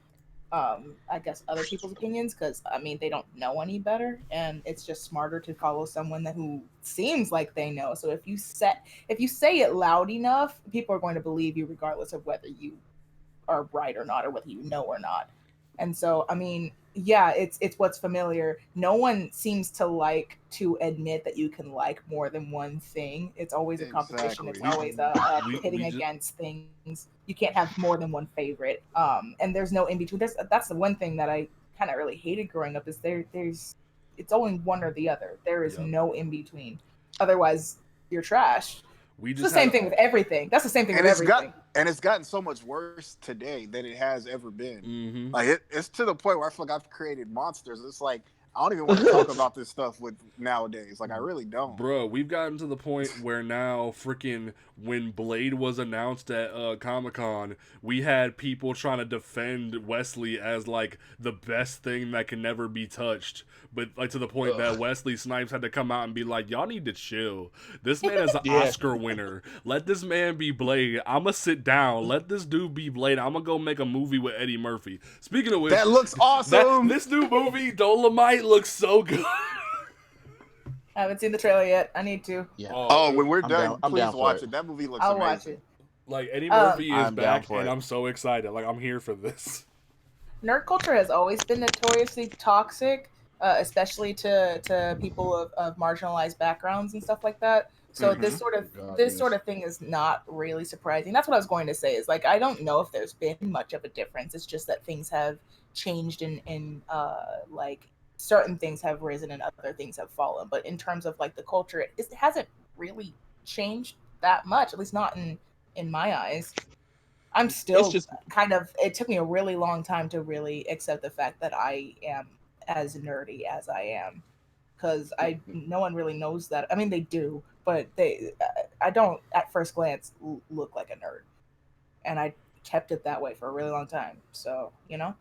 Speaker 1: I guess other people's opinions, because I mean they don't know any better, and it's just smarter to follow someone who seems like they know. So if you say it loud enough, people are going to believe you regardless of whether you are right or not, or whether you know or not. And so, I mean, yeah, it's what's familiar. No one seems to like to admit that you can like more than one thing. It's always a competition. It's
Speaker 4: Exactly.
Speaker 1: always a pitting
Speaker 3: we just
Speaker 1: against things. You can't have more than one favorite. And there's no in between. That's the one thing that I kind of really hated growing up, is there's it's only one or the other. There is
Speaker 3: Yep.
Speaker 1: no in between. Otherwise, you're trash.
Speaker 3: we
Speaker 1: It's the
Speaker 3: just had
Speaker 1: same thing with everything. That's the same thing
Speaker 4: And
Speaker 1: with
Speaker 4: it's got
Speaker 1: everything.
Speaker 4: and it's gotten so much worse today than it has ever been.
Speaker 3: mm-hmm.
Speaker 4: Like it's to the point where I feel like I've created monsters. It's like I don't even want to talk about this stuff with nowadays. Like I really don't.
Speaker 3: Bro, we've gotten to the point where now freaking when Blade was announced at Comic-Con, we had people trying to defend Wesley as like the best thing that can never be touched. But like to the point that Wesley Snipes had to come out and be like, y'all need to chill. This man is an
Speaker 2: Yeah.
Speaker 3: Oscar winner. Let this man be Blade. I'ma sit down. Let this dude be Blade. I'ma go make a movie with Eddie Murphy. Speaking of which,
Speaker 4: That looks awesome.
Speaker 3: this new movie, Dolomite, looks so good.
Speaker 1: I haven't seen the trailer yet. I need to.
Speaker 2: Yeah.
Speaker 4: Oh, when we're
Speaker 2: I'm
Speaker 4: done,
Speaker 2: down- I'm
Speaker 4: please
Speaker 2: down for
Speaker 4: watch
Speaker 2: it.
Speaker 4: it. That movie looks
Speaker 1: I'll
Speaker 4: amazing.
Speaker 1: watch it.
Speaker 3: Like, Eddie Murphy is
Speaker 2: I'm down
Speaker 3: back,
Speaker 2: for
Speaker 3: and
Speaker 2: it.
Speaker 3: I'm so excited. Like, I'm here for this.
Speaker 1: Nerd culture has always been notoriously toxic, especially to people of marginalized backgrounds and stuff like that. So
Speaker 4: Mhm.
Speaker 1: this sort of
Speaker 2: God,
Speaker 1: this
Speaker 2: yes.
Speaker 1: sort of thing is not really surprising. That's what I was going to say. Is like I don't know if there's been much of a difference. It's just that things have changed in like certain things have risen and other things have fallen. But in terms of like the culture, it hasn't really changed that much. At least not in my eyes. I'm still
Speaker 2: just-
Speaker 1: kind of. It took me a really long time to really accept the fact that I am as nerdy as I am, because no one really knows that. I mean, they do, but I don't at first glance look like a nerd, and I kept it that way for a really long time. So
Speaker 3: Yeah.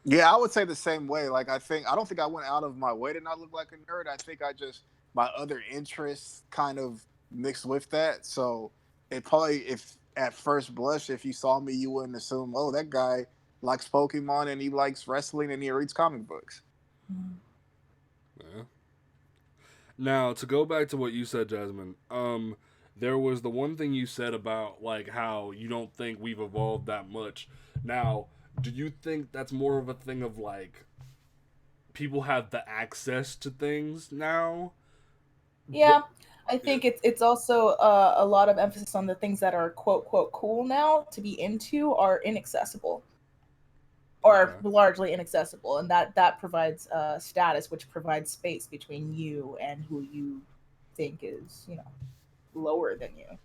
Speaker 4: Yeah, I would say the same way. Like I don't think I went out of my way to not look like a nerd. I think I just my other interests kind of mixed with that. So it probably if at first blush, if you saw me, you wouldn't assume, oh, that guy likes Pokemon and he likes wrestling and he reads comic books.
Speaker 3: Yeah. Now, to go back to what you said, Jasmine, there was the one thing you said about like how you don't think we've evolved that much. Now, do you think that's more of a thing of like people have the access to things now?
Speaker 1: yeah, I think it's also a lot of emphasis on the things that are quote cool now to be into are inaccessible, or
Speaker 3: Okay.
Speaker 1: largely inaccessible, and that provides status, which provides space between you and who you think is lower than you.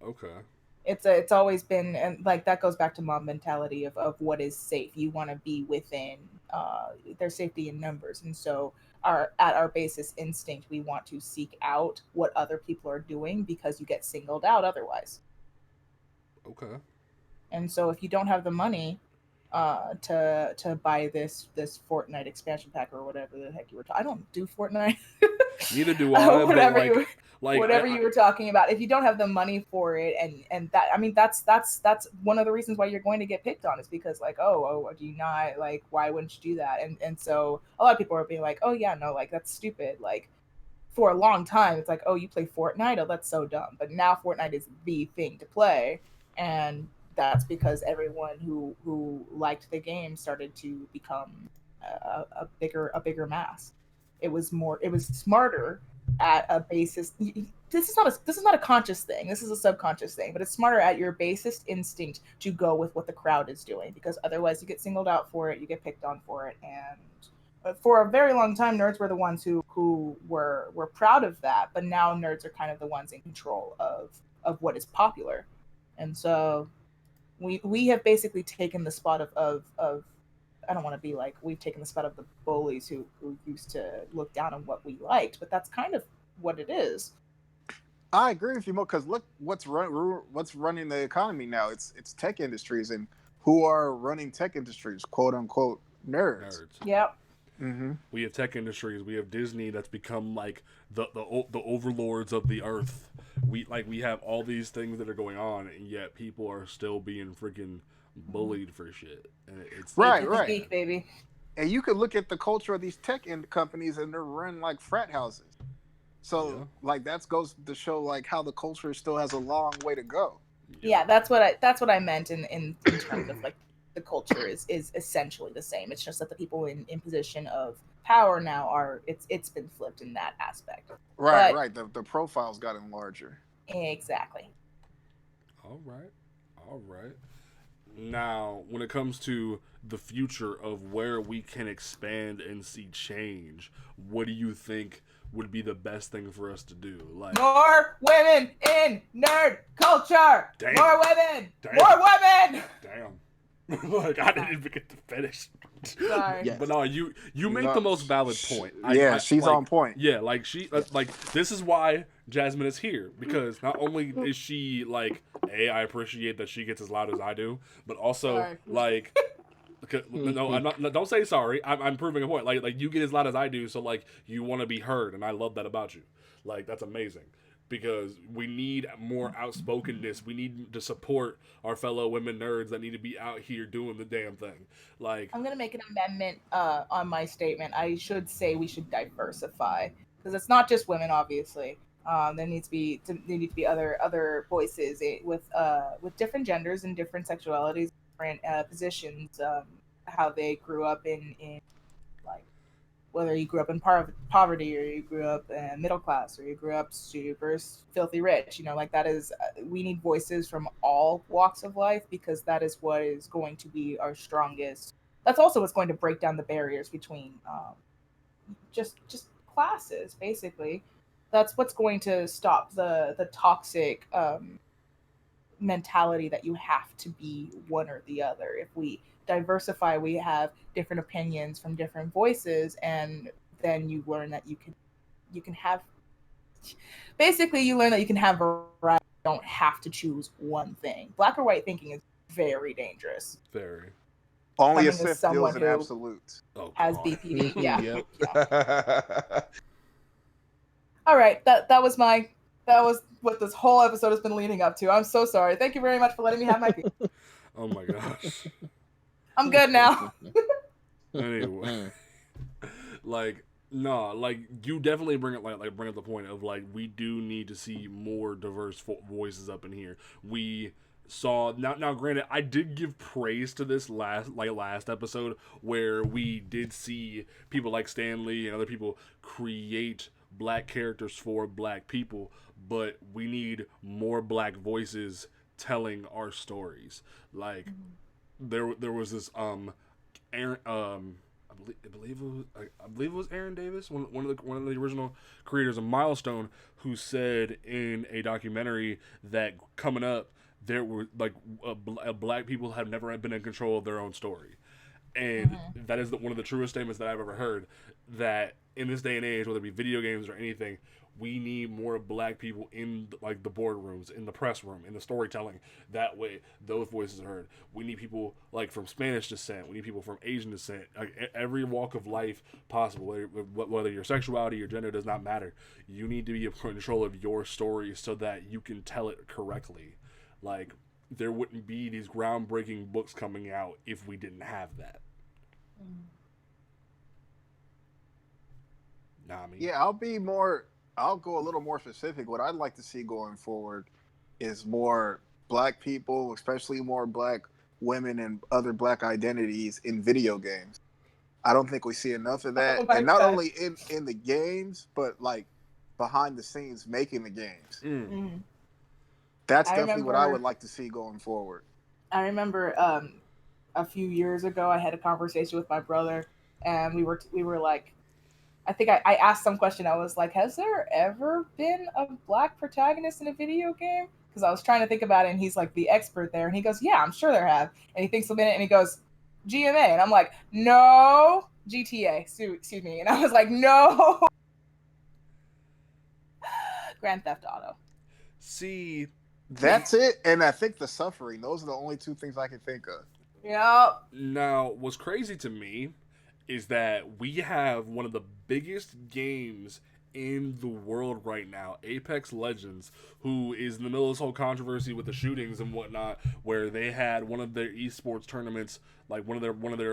Speaker 3: Okay.
Speaker 1: It's always been, and like that goes back to mob mentality of what is safe. You want to be within there's safety in numbers, and so at our basis instinct we want to seek out what other people are doing because you get singled out otherwise.
Speaker 3: Okay.
Speaker 1: And so if you don't have the money to buy this Fortnite expansion pack or whatever the heck you were I don't do Fortnite.
Speaker 3: Neither do I.
Speaker 1: Whatever
Speaker 3: but
Speaker 1: you
Speaker 3: like
Speaker 1: whatever you were talking about, if you don't have the money for it, and that, I mean, that's one of the reasons why you're going to get picked on, is because like, oh, do you not, like, why wouldn't you do that? And so a lot of people are being like, oh yeah, no, like that's stupid. Like for a long time it's like, oh, you play Fortnite, oh, that's so dumb. But now Fortnite is the thing to play, and that's because everyone who liked the game started to become a bigger mass. It was smarter at a basis. This is not a conscious thing. This is a subconscious thing, but it's smarter at your basest instinct to go with what the crowd is doing, because otherwise you get singled out for it, you get picked on for it. And for a very long time, nerds were the ones who were proud of that, but now nerds are kind of the ones in control of what is popular. And so we have basically taken the spot of I don't want to be like, we've taken the spot of the bullies who used to look down on what we liked, but that's kind of what it is.
Speaker 4: I agree with you, Mo, because look what's running the economy now. It's tech industries, and who are running tech industries, quote unquote nerds.
Speaker 1: Yep.
Speaker 4: Mm-hmm.
Speaker 3: We have tech industries. We have Disney that's become like the overlords of the earth. We have all these things that are going on, and yet people are still being freaking bullied for shit, and it's
Speaker 4: Right,
Speaker 1: Ages
Speaker 4: right.
Speaker 1: speak, baby.
Speaker 4: And you could look at the culture of these tech companies, and they're run like frat houses.
Speaker 3: Yeah,
Speaker 4: So, like, that goes to show like how the culture still has a long way to go.
Speaker 3: yeah.
Speaker 1: Yeah, that's what I meant in terms of like the culture is essentially the same. It's just that the people in position of power now are it's been flipped in that aspect.
Speaker 4: Right,
Speaker 1: But
Speaker 4: right. The profile's gotten larger.
Speaker 1: exactly.
Speaker 3: All right, all right. Now, when it comes to the future of where we can expand and see change, what do you think would be the best thing for us to do? Like,
Speaker 1: More women in nerd culture.
Speaker 3: Damn.
Speaker 1: More women.
Speaker 3: Damn.
Speaker 1: More women.
Speaker 3: damn. Like I didn't even get to finish.
Speaker 1: Sorry.
Speaker 2: Yes.
Speaker 3: But no, you make
Speaker 4: No,
Speaker 3: the most valid point.
Speaker 4: Yeah, she's
Speaker 3: like,
Speaker 4: on point.
Speaker 3: Yeah, like this is why Jasmine is here, because not only is she like I appreciate that she gets as loud as I do, but also
Speaker 1: Sorry.
Speaker 3: like no, I'm not. No, don't say sorry. I'm proving a point. Like you get as loud as I do, so like you want to be heard, and I love that about you. Like that's amazing, because we need more outspokenness. We need to support our fellow women nerds that need to be out here doing the damn thing. Like
Speaker 1: I'm gonna make an amendment on my statement. I should say we should diversify because it's not just women, obviously. There need to be other voices with different genders and different sexualities, different positions, how they grew up in like whether you grew up in poverty or you grew up in middle class or you grew up super filthy rich. Like that is we need voices from all walks of life because that is what is going to be our strongest. That's also what's going to break down the barriers between just classes, basically. That's what's going to stop the toxic mentality that you have to be one or the other. If we diversify, we have different opinions from different voices, and then you learn that you can have basically you learn that you can have variety. You don't have to choose one thing. Black or white thinking is very dangerous.
Speaker 3: very.
Speaker 4: Only a
Speaker 1: Coming as
Speaker 4: Sith deals
Speaker 1: someone
Speaker 4: in
Speaker 1: who
Speaker 4: absolutes.
Speaker 3: Oh
Speaker 1: has
Speaker 3: god.
Speaker 1: BPD. Yeah.
Speaker 2: Yep.
Speaker 1: Yeah. All right. That was what this whole episode has been leading up to. I'm so sorry. Thank you very much for letting me have my piece.
Speaker 3: Oh my gosh.
Speaker 1: I'm good now.
Speaker 3: Anyway, like no, like you definitely bring up bring up the point of like we do need to see more diverse voices up in here. We saw now granted I did give praise to this last episode where we did see people like Stan Lee and other people create black characters for black people, but we need more black voices telling our stories. Like there was this Aaron I believe it was Aaron Davis, one of the original creators of Milestone, who said in a documentary that coming up there were like black people have never been in control of their own story, and that is one of the truest statements that I've ever heard. That in this day and age, whether it be video games or anything, we need more black people in like the boardrooms, in the press room, in the storytelling. That way, those voices are heard. We need people like from Spanish descent. We need people from Asian descent. Like every walk of life possible, whether your sexuality, your gender does not matter. You need to be in control of your story so that you can tell it correctly. Like there wouldn't be these groundbreaking books coming out if we didn't have that. Nah, I mean,
Speaker 4: Yeah, I'll go a little more specific. What I'd like to see going forward is more black people, especially more black women and other black identities in video games. I don't think we see enough of that.
Speaker 1: Oh my
Speaker 4: And not
Speaker 1: God.
Speaker 4: only in the games, but like behind the scenes making the games. That's
Speaker 1: I
Speaker 4: definitely what I
Speaker 1: remember-
Speaker 4: would like to see going forward.
Speaker 1: I remember a few years ago I had a conversation with my brother, and we were like, I think I asked some question. I was like, has there ever been a black protagonist in a video game? Because I was trying to think about it, and he's like the expert there, and he goes, yeah, I'm sure there have. And he thinks a minute, and he goes, GMA, and I'm like, no, GTA, excuse me, and I was like, no, Grand Theft Auto.
Speaker 3: see,
Speaker 4: That's it. And I think the suffering, those are the only two things I can think of.
Speaker 1: Yep.
Speaker 3: now what's crazy to me is that we have one of the biggest games in the world right now, Apex Legends, who is in the middle of this whole controversy with the shootings and whatnot, where they had one of their esports tournaments, like one of their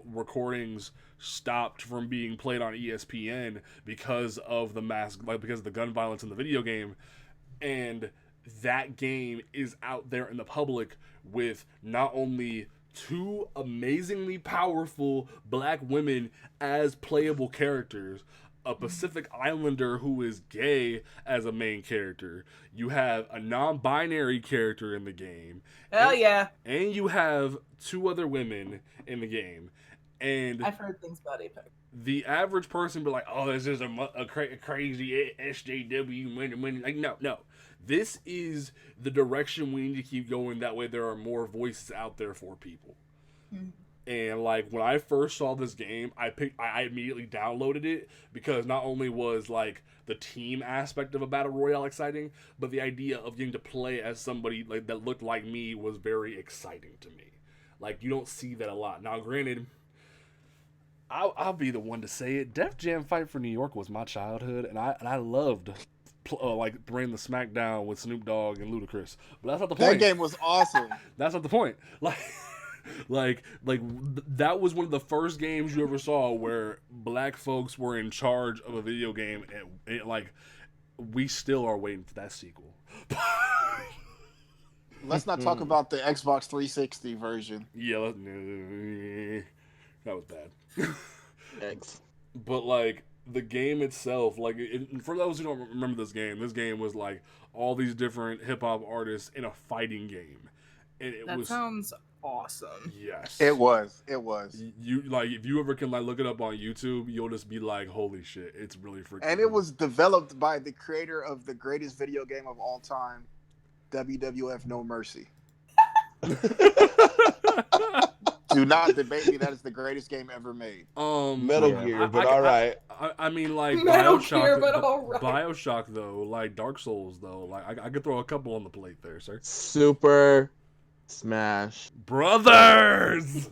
Speaker 3: recordings stopped from being played on ESPN because of because of the gun violence in the video game, and that game is out there in the public with not only two amazingly powerful black women as playable characters, a Pacific Islander who is gay as a main character. You have a non-binary character in the game.
Speaker 1: Hell yeah.
Speaker 3: And you have two other women in the game. And
Speaker 1: I've heard things about Apex.
Speaker 3: The average person be like, oh, this is a crazy SJW money. Like, no. This is the direction we need to keep going. That way there are more voices out there for people. Mm-hmm. And like when I first saw this game, I immediately downloaded it because not only was like the team aspect of a battle royale exciting, but the idea of getting to play as somebody like that looked like me was very exciting to me. Like you don't see that a lot. Now, granted, I'll be the one to say it. Def Jam Fight for New York was my childhood, and I loved like bringing the SmackDown with Snoop Dogg and Ludacris. But that's not the point.
Speaker 4: That game was awesome.
Speaker 3: That's not the point. Like that was one of the first games you ever saw where black folks were in charge of a video game, and like we still are waiting for that sequel.
Speaker 4: Let's not talk about the Xbox 360 version.
Speaker 3: Yeah, that was bad.
Speaker 2: Thanks.
Speaker 3: But like the game itself, like for those who don't remember this game was like all these different hip hop artists in a fighting game, and
Speaker 1: that sounds awesome.
Speaker 3: Yes,
Speaker 4: it was.
Speaker 3: You like if you ever can like look it up on YouTube, you'll just be like, holy shit, it's really freaking.
Speaker 4: And it was developed by the creator of the greatest video game of all time, WWF No Mercy. Do not debate me. That is the greatest game ever made.
Speaker 5: Metal Gear, but all right.
Speaker 3: I mean, like
Speaker 1: Metal
Speaker 3: BioShock,
Speaker 1: Gear, but all right.
Speaker 3: BioShock though, like Dark Souls though, like I could throw a couple on the plate there, sir.
Speaker 2: Super Smash
Speaker 3: Brothers.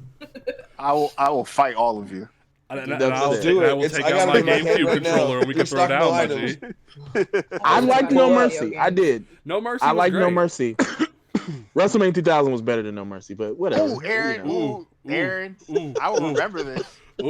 Speaker 4: I will fight all of you.
Speaker 3: And I will take out my GameCube controller and we can throw down, my G.
Speaker 2: I liked No Mercy. I did.
Speaker 3: No Mercy.
Speaker 2: I like No
Speaker 3: Mercy.
Speaker 2: WrestleMania 2000 was better than No Mercy, but whatever.
Speaker 4: Ooh, Aaron. Aaron. I will remember this.
Speaker 1: I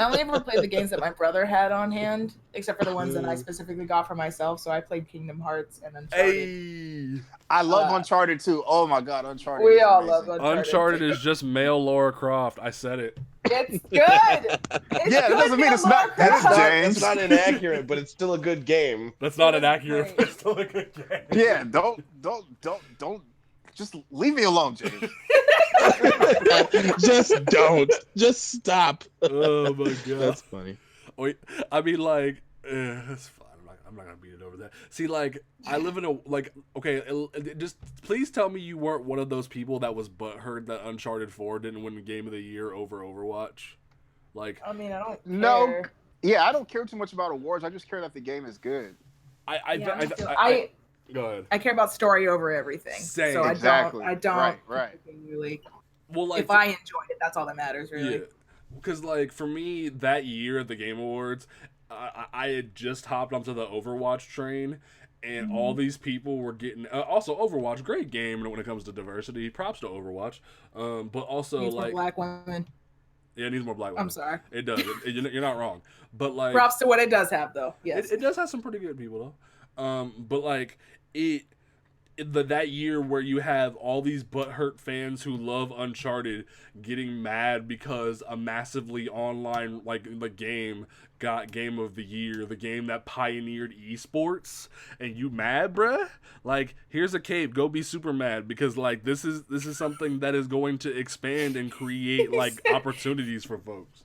Speaker 1: only ever played the games that my brother had on hand, except for the ones that I specifically got for myself. So I played Kingdom Hearts and Uncharted.
Speaker 3: Hey.
Speaker 4: I love Uncharted too. Oh my god, Uncharted.
Speaker 1: We all love Uncharted.
Speaker 3: Uncharted is just male Lara Croft. I said it.
Speaker 1: It's good.
Speaker 4: It doesn't mean it's not good, James.
Speaker 5: It's not inaccurate, but it's still a good game.
Speaker 3: That's not inaccurate, but it's still a good game.
Speaker 4: Yeah, don't. Just leave me alone, James.
Speaker 2: Just don't. Just stop.
Speaker 3: Oh my god,
Speaker 2: that's funny.
Speaker 3: Wait, I mean, like, that's fine. I'm not gonna beat it over that. See, like, I live in a okay. Just please tell me you weren't one of those people that was butthurt that Uncharted 4 didn't win the Game of the Year over Overwatch. Like,
Speaker 1: I mean, I don't.
Speaker 4: No.
Speaker 1: Care.
Speaker 4: Yeah, I don't care too much about awards. I just care that the game is good.
Speaker 1: I
Speaker 3: go ahead.
Speaker 1: I care about story over everything.
Speaker 3: Same.
Speaker 1: So
Speaker 4: exactly.
Speaker 1: I don't.
Speaker 4: Right.
Speaker 1: Really.
Speaker 3: Well, like,
Speaker 1: if I enjoyed it, that's all that matters, really.
Speaker 3: Yeah. Because, like, for me, that year at the Game Awards, I had just hopped onto the Overwatch train, and all these people were getting... also, Overwatch, great game when it comes to diversity. Props to Overwatch. But also,
Speaker 1: needs
Speaker 3: like...
Speaker 1: more black women.
Speaker 3: Yeah, it needs more black women.
Speaker 1: I'm sorry.
Speaker 3: It does. You're not wrong. But, like...
Speaker 1: Props to what it does have, though. Yes.
Speaker 3: It does have some pretty good people, though. But, like, that year where you have all these butthurt fans who love Uncharted getting mad because a massively online the game got Game of the Year, the game that pioneered esports, and you mad, bruh? Like, here's a cape, go be super mad, because like this is something that is going to expand and create like opportunities for folks.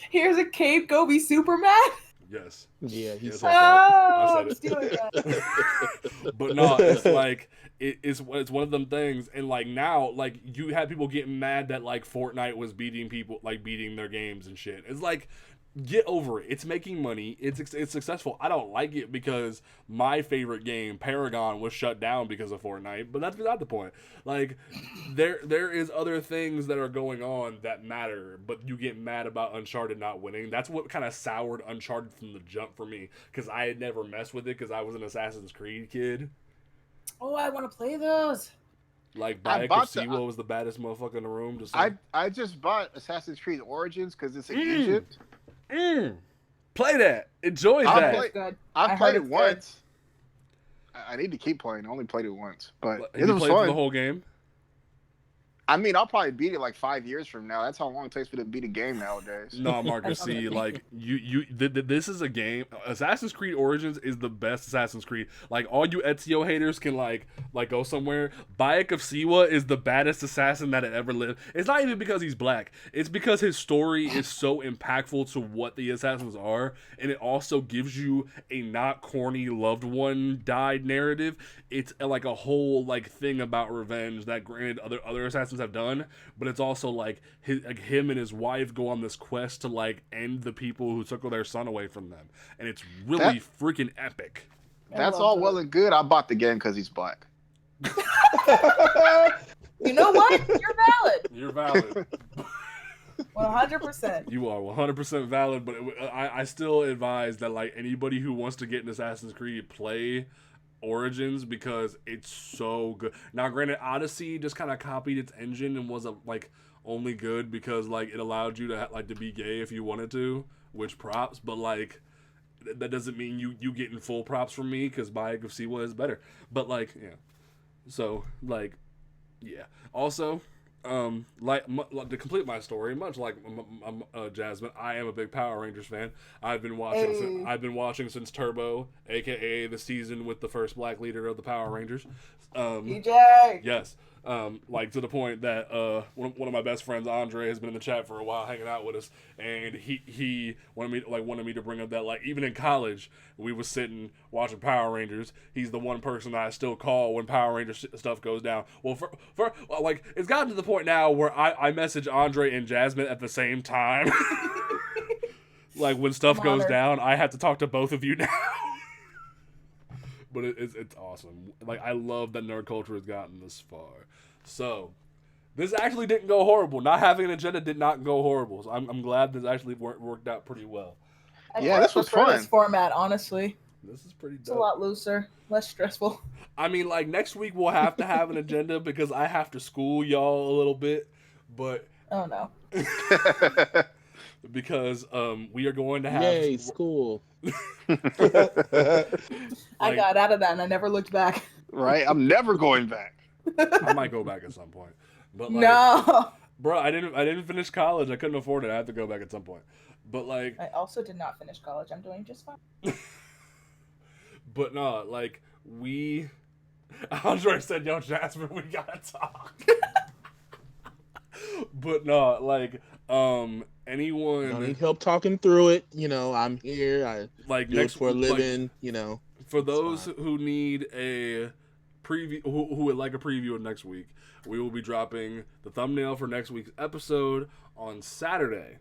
Speaker 1: Here's a cape, go be super mad.
Speaker 3: Yes.
Speaker 2: Yeah, he
Speaker 3: yes,
Speaker 2: said
Speaker 1: I'm
Speaker 3: that.
Speaker 1: stealing that.
Speaker 3: But no, it's like it's one of them things, and like now, like you have people getting mad that like Fortnite was beating people, like beating their games and shit. It's like get over it. It's making money. It's successful. I don't like it because my favorite game, Paragon, was shut down because of Fortnite. But that's not the point. Like, there is other things that are going on that matter. But you get mad about Uncharted not winning. That's what kind of soured Uncharted from the jump for me, because I had never messed with it because I was an Assassin's Creed kid.
Speaker 1: Oh, I want to play those.
Speaker 3: Like, Bayek of Siwa was the baddest motherfucker in the room.
Speaker 4: I just bought Assassin's Creed Origins because it's in Egypt.
Speaker 3: Play that. Enjoy that.
Speaker 4: I've played it once. I need to keep playing. I only played it once, but it was fun.
Speaker 3: The whole game.
Speaker 4: I mean, I'll probably beat it like 5 years from now. That's how long it takes me to beat a game nowadays.
Speaker 3: No, Marcus, see, like, this is a game. Assassin's Creed Origins is the best Assassin's Creed. Like, all you Ezio haters can, like go somewhere. Bayek of Siwa is the baddest assassin that had ever lived. It's not even because he's black. It's because his story is so impactful to what the assassins are, and it also gives you a not corny loved one died narrative. It's like a whole, like, thing about revenge that, granted, other assassins have done, but it's also like him and his wife go on this quest to like end the people who took their son away from them, and it's really freaking epic.
Speaker 4: That's all well and good. I bought the game because he's black.
Speaker 1: You know what? You're valid.
Speaker 3: You're valid.
Speaker 1: 100%.
Speaker 3: You are 100% valid, but I still advise that, like, anybody who wants to get an Assassin's Creed, play Origins, because it's so good. Now, granted, Odyssey just kind of copied its engine and was like only good because like it allowed you to to be gay if you wanted to, which props. But like that doesn't mean you getting full props from me, because Bayek of Siwa is better. But like, yeah. So like, yeah. Also, to complete my story, much like Jasmine, I am a big Power Rangers fan. I've been watching since Turbo, aka the season with the first black leader of the Power Rangers.
Speaker 1: DJ.
Speaker 3: Yes. Like, to the point that one of my best friends, Andre, has been in the chat for a while, hanging out with us, and he wanted me to bring up that, like, even in college, we was sitting watching Power Rangers. He's the one person that I still call when Power Rangers stuff goes down. Well, like, it's gotten to the point now where I message Andre and Jasmine at the same time. Like, when stuff goes down, I have to talk to both of you now. But it's awesome. Like, I love that nerd culture has gotten this far. So, this actually didn't go horrible. Not having an agenda did not go horrible. So I'm glad this actually worked out pretty well.
Speaker 4: Yeah, this was fun.
Speaker 1: This format, honestly.
Speaker 3: This is pretty dope.
Speaker 1: It's a lot looser, less stressful.
Speaker 3: I mean, like, next week we'll have to have an agenda because I have to school y'all a little bit. But
Speaker 1: oh no.
Speaker 3: Because we are going to have
Speaker 2: school.
Speaker 1: I got out of that and I never looked back.
Speaker 4: Right? I'm never going back.
Speaker 3: I might go back at some point. But like,
Speaker 1: no.
Speaker 3: Bro, I didn't finish college. I couldn't afford it. I have to go back at some point. But like,
Speaker 1: I also did not finish college. I'm doing just fine.
Speaker 3: But no, like, Andre said, "Yo, Jasmine, we gotta talk." But no, like, anyone
Speaker 2: I need help talking through it. You know, I'm here. I
Speaker 3: like
Speaker 2: do it for a living. Like, you know,
Speaker 3: for those who need a preview, who would like a preview of next week, we will be dropping the thumbnail for next week's episode on Saturday.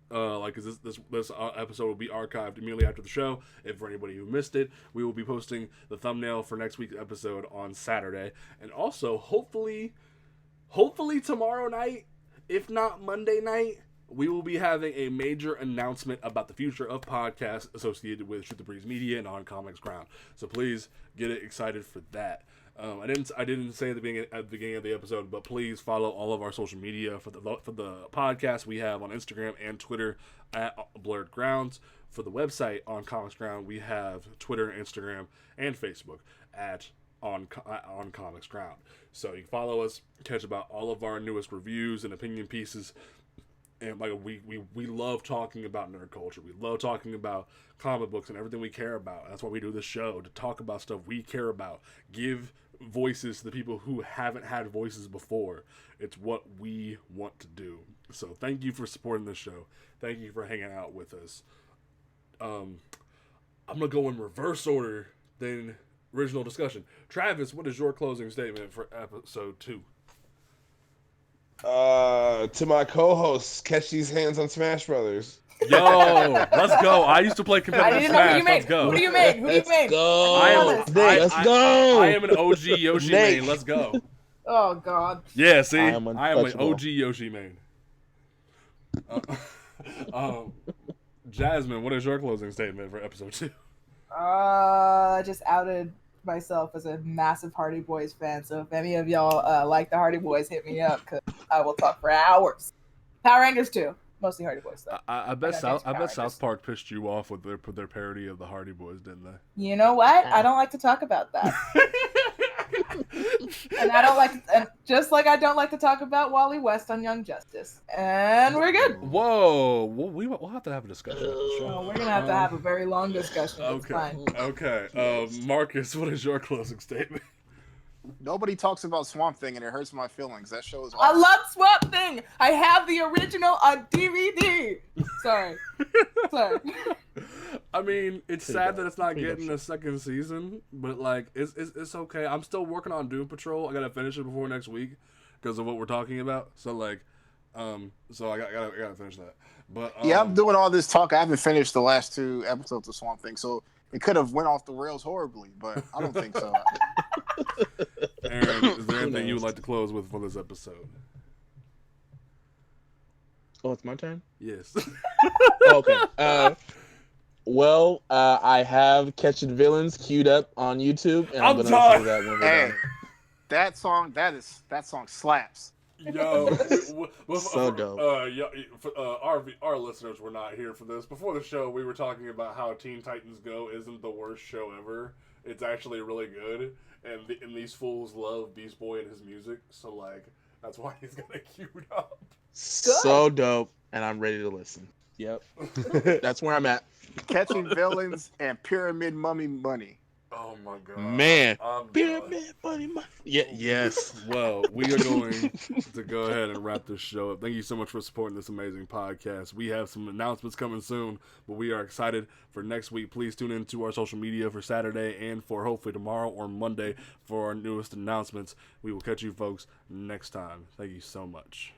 Speaker 3: Like, cause this episode will be archived immediately after the show. If for anybody who missed it, we will be posting the thumbnail for next week's episode on Saturday, and also hopefully tomorrow night, if not Monday night, we will be having a major announcement about the future of podcasts associated with Shoot the Breeze Media and On Comics Ground. So please get excited for that. I didn't say at the beginning of the episode, but please follow all of our social media for the podcast we have on Instagram and Twitter at Blerd Grounds. For the website On Comics Ground, we have Twitter, Instagram, and Facebook at on Comics Ground. So you can follow us, catch about all of our newest reviews and opinion pieces. And like, we love talking about nerd culture. We love talking about comic books and everything we care about. That's why we do this show, to talk about stuff we care about. Give voices to the people who haven't had voices before. It's what we want to do. So thank you for supporting this show. Thank you for hanging out with us. I'm going to go in reverse order than original discussion. Travis, what is your closing statement for episode 2?
Speaker 5: To my co-hosts, catch these hands on Smash Brothers.
Speaker 3: Yo, let's go. I used to play
Speaker 1: I
Speaker 3: competitive
Speaker 1: need to know who
Speaker 3: Smash.
Speaker 1: you made.
Speaker 3: Let's go.
Speaker 1: Who do you made? Who do you
Speaker 2: Let's
Speaker 1: made?
Speaker 2: go.
Speaker 3: I am.
Speaker 1: honest.
Speaker 2: Let's go.
Speaker 3: I am an OG Yoshi
Speaker 2: Nate.
Speaker 3: main. Let's go.
Speaker 1: Oh God.
Speaker 3: Yeah, see,
Speaker 2: I am
Speaker 3: an
Speaker 2: untouchable.
Speaker 3: OG Yoshi main. Um, Jasmine, what is your closing statement for episode 2?
Speaker 1: I just outed myself as a massive Hardy Boys fan. So if any of y'all like the Hardy Boys, hit me up because I will talk for hours. Power Rangers too, mostly Hardy Boys though.
Speaker 3: I bet
Speaker 1: I got Power
Speaker 3: South
Speaker 1: Rangers.
Speaker 3: Park pissed you off with their parody of the Hardy Boys, didn't they?
Speaker 1: You know what? I don't like to talk about that. And I don't like, and just like I don't like to talk about Wally West on Young Justice. And we're good.
Speaker 3: Whoa, we'll have to have a discussion after the show.
Speaker 1: Oh, we're gonna have to have a very long discussion. It's
Speaker 3: Okay,
Speaker 1: fine.
Speaker 3: okay. Marcus, what is your closing statement?
Speaker 4: Nobody talks about Swamp Thing, and it hurts my feelings. That show is
Speaker 1: I
Speaker 4: awesome.
Speaker 1: love Swamp Thing. I have the original on DVD. Sorry.
Speaker 3: I mean, it's
Speaker 2: Pretty
Speaker 3: sad
Speaker 2: dope.
Speaker 3: that it's not
Speaker 2: Pretty
Speaker 3: getting
Speaker 2: dope
Speaker 3: a second season, but like, it's okay. I'm still working on Doom Patrol. I gotta finish it before next week because of what we're talking about. So like, so I gotta finish that. But
Speaker 4: Yeah, I'm doing all this talk. I haven't finished the last 2 episodes of Swamp Thing, so it could have went off the rails horribly, but I don't think so.
Speaker 3: Aaron, is there anything you would like to close with for this episode?
Speaker 2: Oh, it's my turn?
Speaker 3: Yes.
Speaker 2: Okay. Well, I have Catching Villains queued up on YouTube, and I'm
Speaker 3: I'm
Speaker 2: gonna
Speaker 3: done.
Speaker 2: listen to that when we're
Speaker 4: Hey,
Speaker 2: done.
Speaker 4: that song slaps.
Speaker 3: Yo,
Speaker 2: So dope.
Speaker 3: Our listeners were not here for this. Before the show, we were talking about how Teen Titans Go isn't the worst show ever. It's actually really good, and these fools love Beast Boy and his music, so like that's why he's got it queued up.
Speaker 2: So dope, and I'm ready to listen. Yep. That's where I'm at.
Speaker 4: Catching Villains and Pyramid Mummy Money.
Speaker 3: Oh my god,
Speaker 2: Man.
Speaker 3: I'm done.
Speaker 2: Pyramid money. Yeah, yes.
Speaker 3: Well, we are going to go ahead and wrap this show up. Thank you so much for supporting this amazing podcast. We have some announcements coming soon, but we are excited for next week. Please tune in to our social media for Saturday and for hopefully tomorrow or Monday for our newest announcements. We will catch you folks next time. Thank you so much.